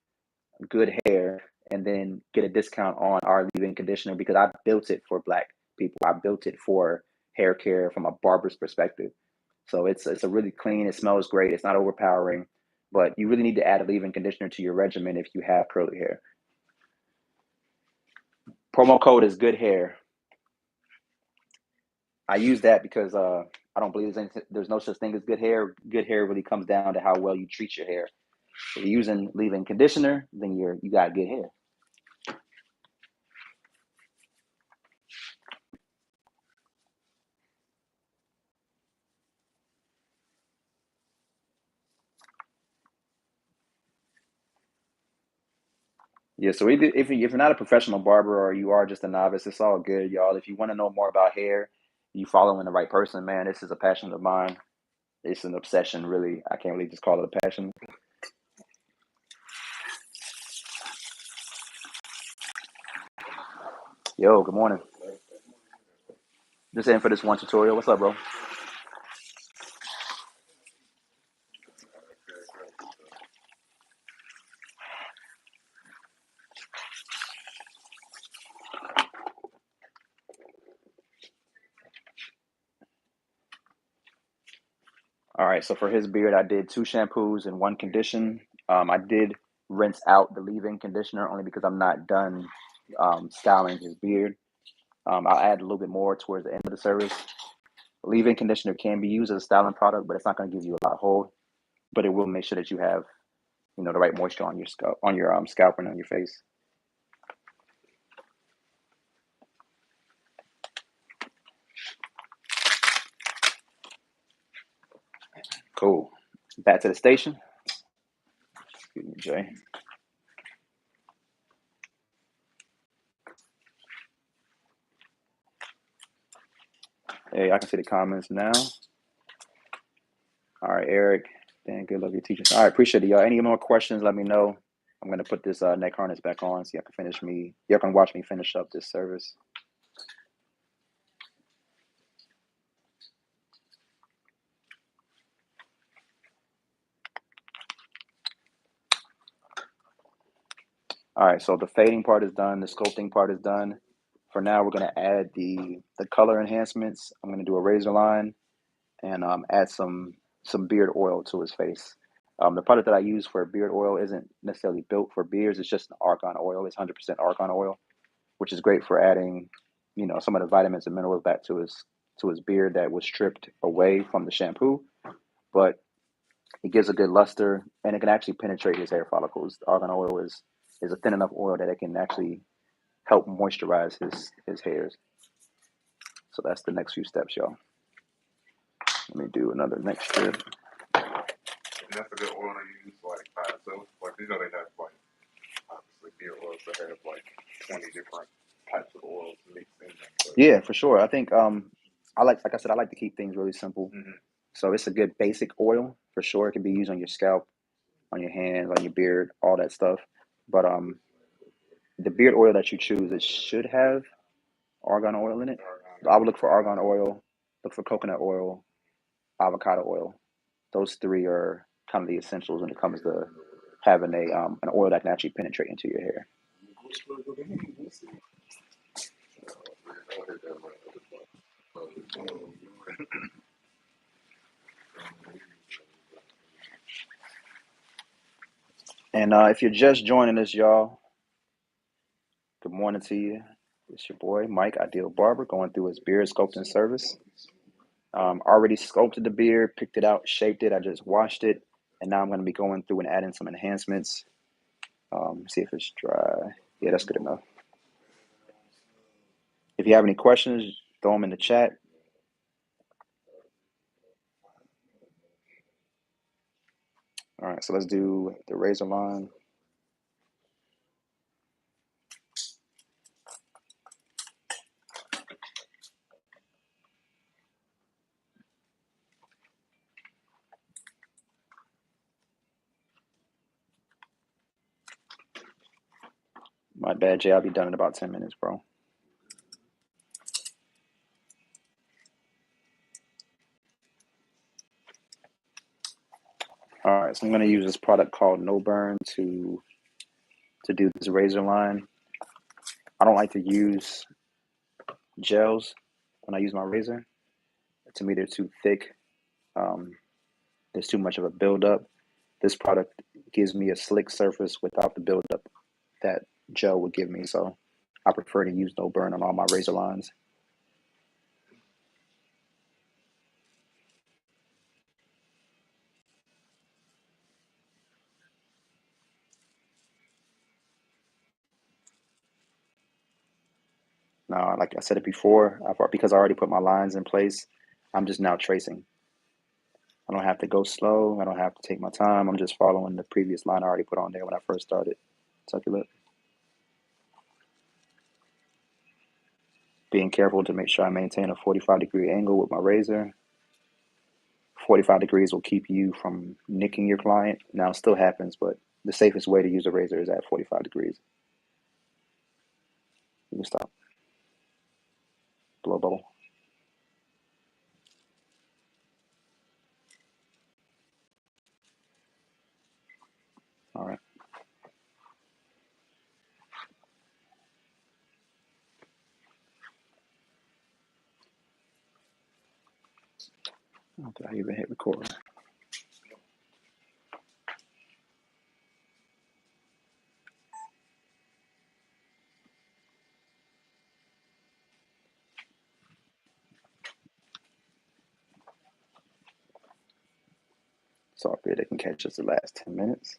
good hair and then get a discount on our leave-in conditioner, because I built it for black people. I built it for hair care from a barber's perspective. So it's a really clean, it smells great, it's not overpowering, but you really need to add a leave-in conditioner to your regimen if you have curly hair. Promo code is good hair. I use that because I don't believe there's no such thing as good hair. Good hair really comes down to how well you treat your hair. If you're using leave-in conditioner, then you got good hair. Yeah, so if you're not a professional barber or you are just a novice, it's all good, y'all. If you want to know more about hair, you following the right person, man. This is a passion of mine. It's an obsession, really. I can't really just call it a passion. Yo, good morning. Just in for this one tutorial. What's up, bro? All right, so for his beard, I did 2 shampoos and 1 condition. I did rinse out the leave-in conditioner only because I'm not done styling his beard. I'll add a little bit more towards the end of the service. Leave-in conditioner can be used as a styling product, but it's not going to give you a lot of hold. But it will make sure that you have, the right moisture on your scalp, scalp and on your face. Cool. Back to the station. Excuse me, Jay. Hey, I can see the comments now. All right, Eric. Dan, good luck your teaching. All right, appreciate it, y'all. Any more questions, let me know. I'm going to put this neck harness back on so y'all can watch me finish up this service. All right, so the fading part is done. The sculpting part is done. For now, we're going to add the color enhancements. I'm going to do a razor line and add some beard oil to his face. The product that I use for beard oil isn't necessarily built for beards. It's just an argan oil. It's 100% argan oil, which is great for adding, some of the vitamins and minerals back to his beard that was stripped away from the shampoo. But it gives a good luster, and it can actually penetrate his hair follicles. The argan oil is a thin enough oil that it can actually help moisturize his hairs. So that's the next few steps, y'all. Let me do another neck strip. And that's a good oil to use like by itself. Like they have like obviously beer oils that have like 20 different types of oils mixed in them. So. Yeah, for sure. I think like I said, I like to keep things really simple. Mm-hmm. So it's a good basic oil for sure. It can be used on your scalp, on your hands, on your beard, all that stuff. But the beard oil that you choose, it should have argan oil in it. I would look for argan oil, look for coconut oil, avocado oil. Those three are kind of the essentials when it comes to having an oil that can actually penetrate into your hair. And if you're just joining us, y'all, good morning to you. It's your boy, Mike, Ideal Barber, going through his beard sculpting service. Already sculpted the beard, picked it out, shaped it. I just washed it. And now I'm going to be going through and adding some enhancements. See if it's dry. Yeah, that's good enough. If you have any questions, throw them in the chat. All right, so let's do the razor line. My bad, Jay. I'll be done in about 10 minutes, bro. All right, so I'm going to use this product called No Burn to do this razor line. I don't like to use gels when I use my razor. To me, they're too thick. There's too much of a buildup. This product gives me a slick surface without the buildup that gel would give me. So I prefer to use No Burn on all my razor lines. Now, like I said it before, because I already put my lines in place, I'm just now tracing. I don't have to go slow. I don't have to take my time. I'm just following the previous line I already put on there when I first started. Tuck your lip. Being careful to make sure I maintain a 45-degree angle with my razor. 45 degrees will keep you from nicking your client. Now, it still happens, but the safest way to use a razor is at 45 degrees. You can stop. Blow bubble. All right. Did I even hit record? So hopefully they can catch us the last 10 minutes.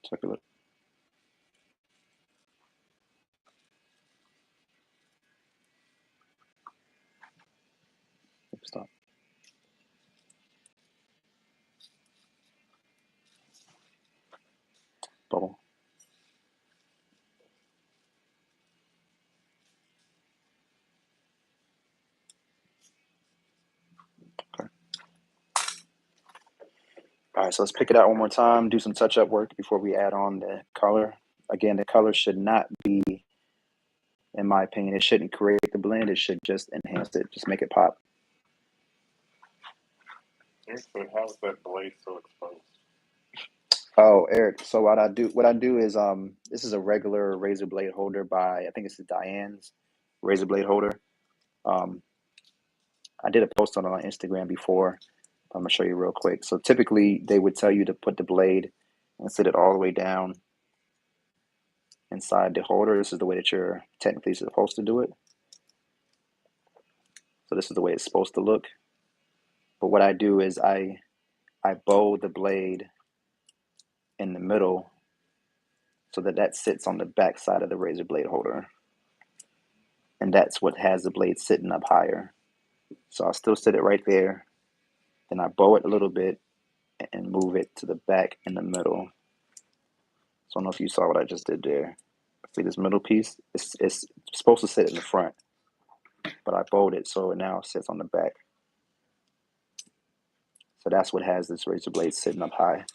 Take a look. Stop. Bubble. Okay. All right, so let's pick it out one more time, do some touch-up work before we add on the color. Again, the color should not be, in my opinion, it shouldn't create the blend. It should just enhance it, just make it pop. So how is that blade so exposed? Oh, Eric. So what I do is this is a regular razor blade holder by I think it's the Diane's razor blade holder. Um, I did a post on it on Instagram before. I'm gonna show you real quick. So typically they would tell you to put the blade and sit it all the way down inside the holder. This is the way that you're technically supposed to do it. So this is the way it's supposed to look. But what I do is I bow the blade in the middle so that that sits on the back side of the razor blade holder. And that's what has the blade sitting up higher. So I'll still sit it right there. Then I bow it a little bit and move it to the back in the middle. So I don't know if you saw what I just did there. See this middle piece? It's supposed to sit in the front, but I bowed it so it now sits on the back. So that's what has this razor blade sitting up high.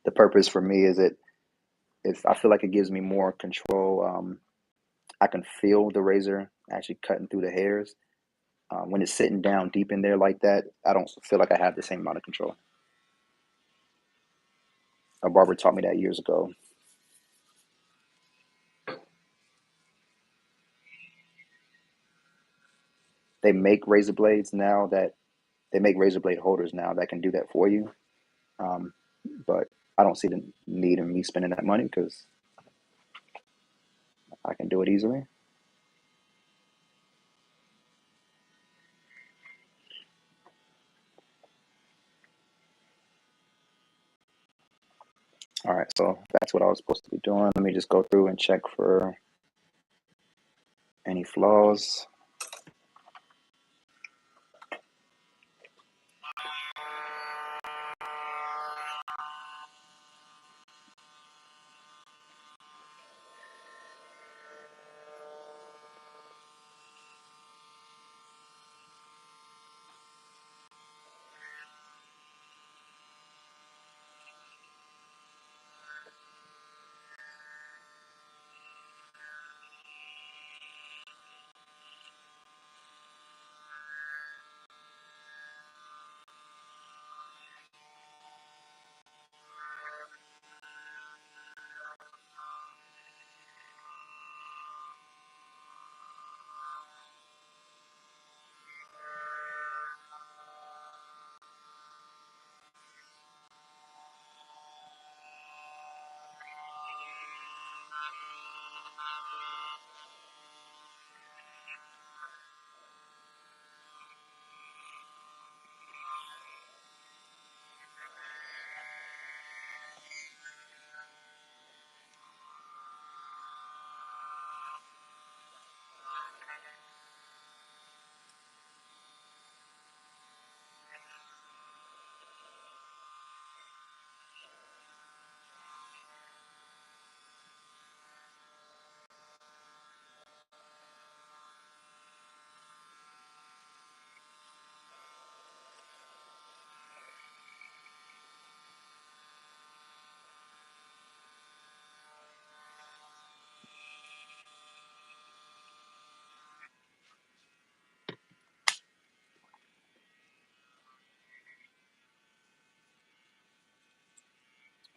The purpose for me is if I feel like it gives me more control. I can feel the razor actually cutting through the hairs. When it's sitting down deep in there like that, I don't feel like I have the same amount of control. A barber taught me that years ago. They make razor blades now that they make razor blade holders now that can do that for you. Um, but I don't see the need in me spending that money because I can do it easily. All right, so that's what I was supposed to be doing. Let me just go through and check for any flaws.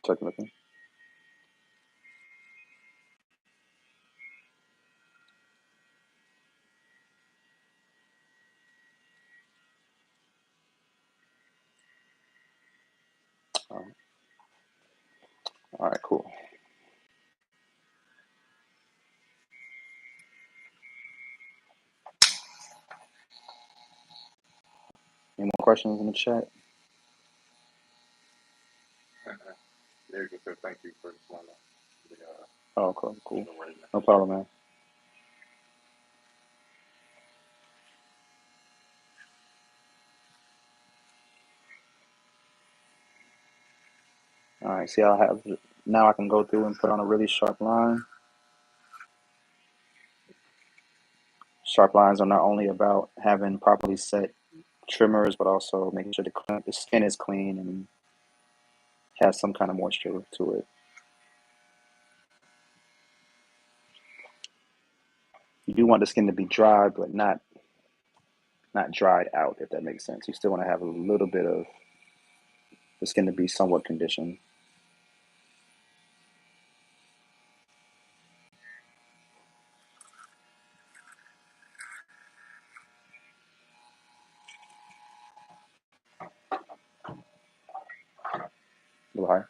Second looking. All right. All right, cool. Any more questions in the chat? Yeah, just said thank you for explaining the Oh, cool, cool. the rating. No problem, man. All right, see, now I can go through and put on a really sharp line. Sharp lines are not only about having properly set trimmers, but also making sure the skin is clean and has some kind of moisture to it. You do want the skin to be dry, but not dried out, if that makes sense. You still want to have a little bit of the skin to be somewhat conditioned. A little higher.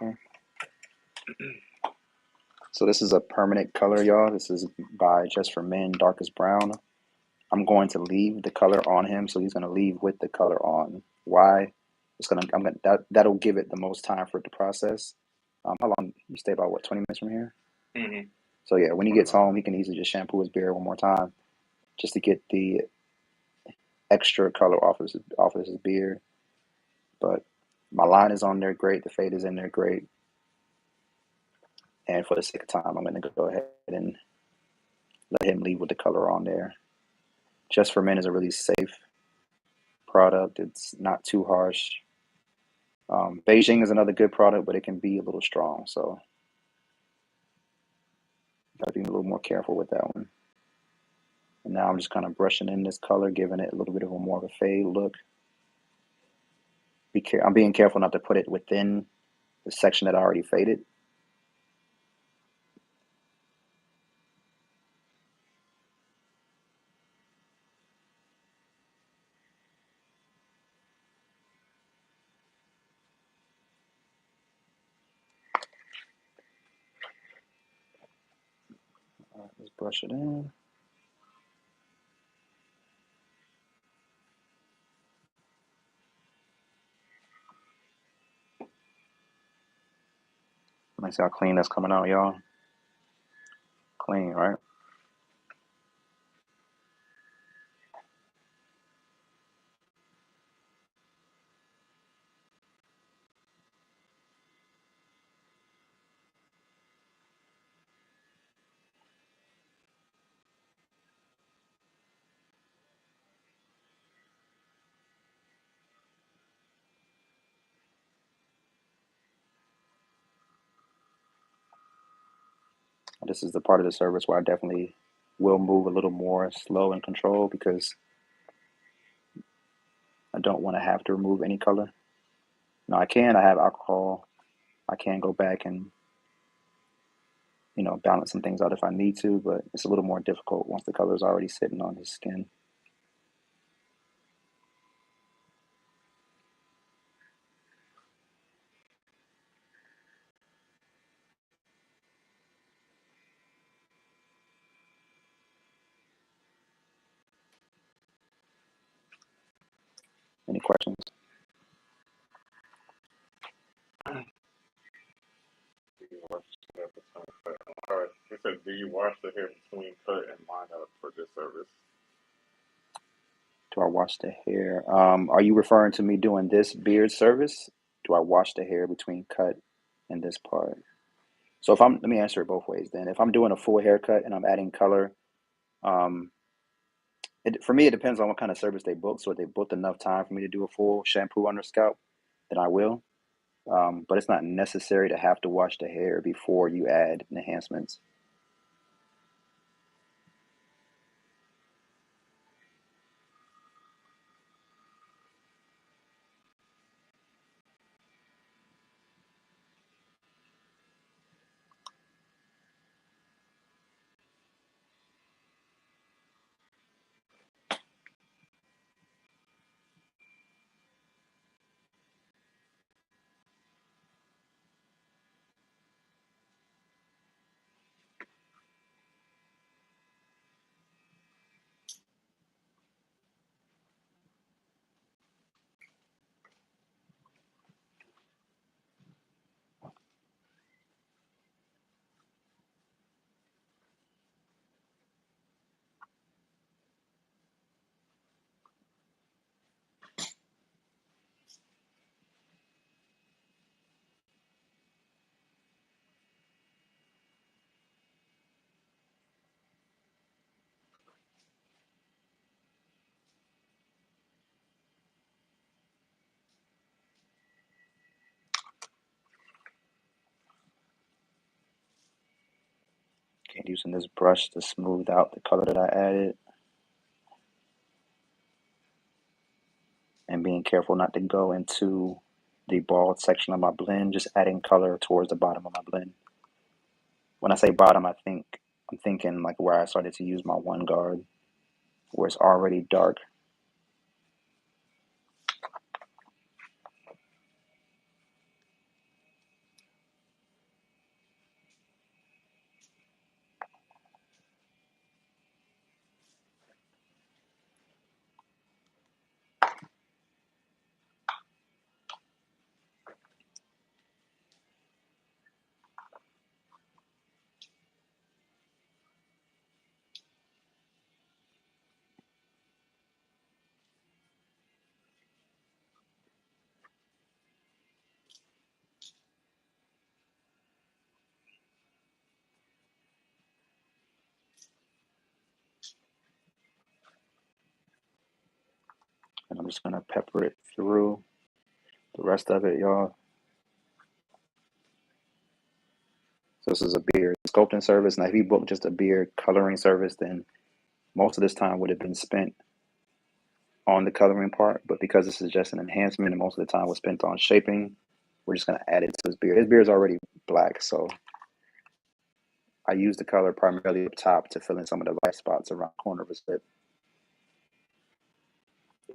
Okay. So this is a permanent color, y'all. This is by Just for Men, darkest brown. I'm going to leave the color on him, so he's going to leave with the color on. Why? That'll give it the most time for it to process. How long you stay? About what, 20 minutes from here? Mm-hmm. So yeah, when he gets home, he can easily just shampoo his beard one more time, just to get the extra color off of his beard. But my line is on there great. The fade is in there great. And for the sake of time, I'm going to go ahead and let him leave with the color on there. Just for Men is a really safe product. It's not too harsh. Beijing is another good product, but it can be a little strong. So gotta be a little more careful with that one. And now I'm just kind of brushing in this color, giving it a little bit of a more of a fade look. I'm being careful not to put it within the section that I already faded. All right, let's brush it in. Let me see how clean that's coming out, y'all. Clean, right? This is the part of the service where I definitely will move a little more slow and control because I don't want to have to remove any color. Now I have alcohol. I can go back and, balance some things out if I need to, but it's a little more difficult once the color is already sitting on his skin. Any questions? All right. It said, do you wash the hair between cut and line up for this service? Do I wash the hair? Are you referring to me doing this beard service? Do I wash the hair between cut and this part? So let me answer it both ways then. If I'm doing a full haircut and I'm adding color, um, For me, it depends on what kind of service they book. So if they booked enough time for me to do a full shampoo under scalp, then I will. But it's not necessary to have to wash the hair before you add enhancements. Okay, using this brush to smooth out the color that I added, and being careful not to go into the bald section of my blend, just adding color towards the bottom of my blend. When I say bottom, I'm thinking like where I started to use my one guard, where it's already dark. And I'm just gonna pepper it through the rest of it, y'all. So this is a beard sculpting service. Now, if you book just a beard coloring service, then most of this time would have been spent on the coloring part. But because this is just an enhancement and most of the time was spent on shaping, we're just gonna add it to his beard. His beard is already black, so I use the color primarily up top to fill in some of the light spots around the corner of his lip.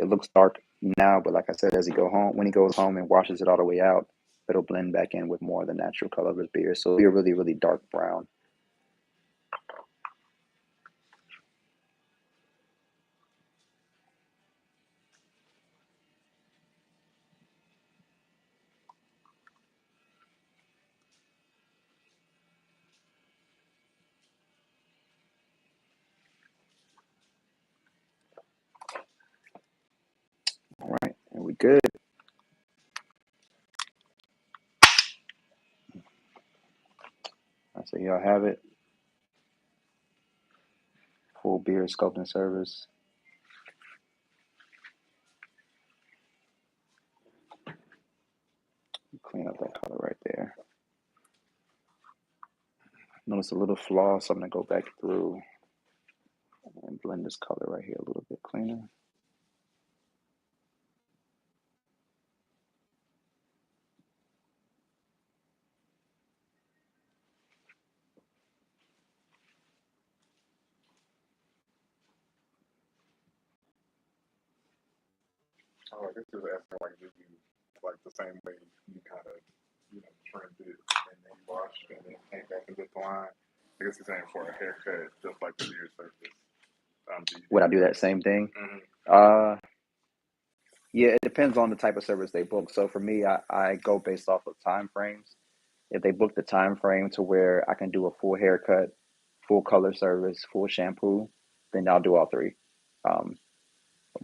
It looks dark now, but like I said, as he go home, when he goes home and washes it all the way out, it'll blend back in with more of the natural color of his beard. So it'll be a really, really dark brown. All right, and we good. So y'all have it. Full beard sculpting service. Clean up that color right there. Notice a little flaw, so I'm gonna go back through and blend this color right here a little bit cleaner. Oh, I guess just asking like, did you like the same way you kind of trimmed it and then washed and then came back and did the line? I guess he's saying for a haircut, just like the beard surface. Would I do that same thing? Mm-hmm. Uh, yeah, it depends on the type of service they book. So for me, I go based off of time frames. If they book the time frame to where I can do a full haircut, full color service, full shampoo, then I'll do all three. Um,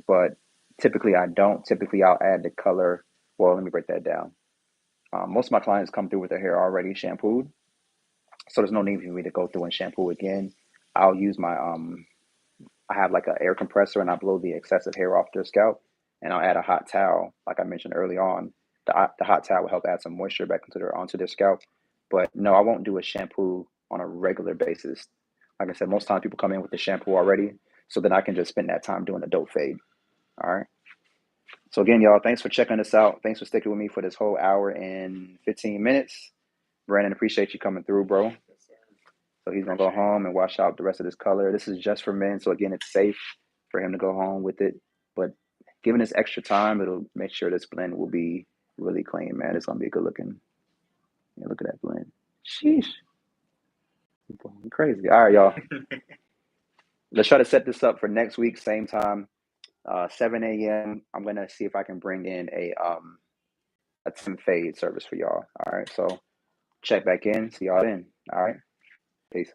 but typically I don't. Typically I'll add the color. Well, let me break that down. Most of my clients come through with their hair already shampooed, so there's no need for me to go through and shampoo again. I'll use my I have like an air compressor and I blow the excessive hair off their scalp, and I'll add a hot towel, like I mentioned early on. The hot towel will help add some moisture back onto their scalp. But no, I won't do a shampoo on a regular basis. Like I said, most times people come in with the shampoo already, so then I can just spend that time doing a dope fade. All right. So again, y'all, thanks for checking us out. Thanks for sticking with me for this whole hour and 15 minutes. Brandon, appreciate you coming through, bro. Yes, sir. So he's gonna go home and wash out the rest of this color. This is just for men, so again, it's safe for him to go home with it. But given this extra time, it'll make sure this blend will be really clean, man. It's gonna be a good looking. Yeah, look at that blend. Sheesh, you're crazy. All right, y'all. Let's try to set this up for next week, same time, 7 a.m. I'm gonna see if I can bring in a Tim fade service for y'all. All right, so check back in. See y'all then. All right, peace.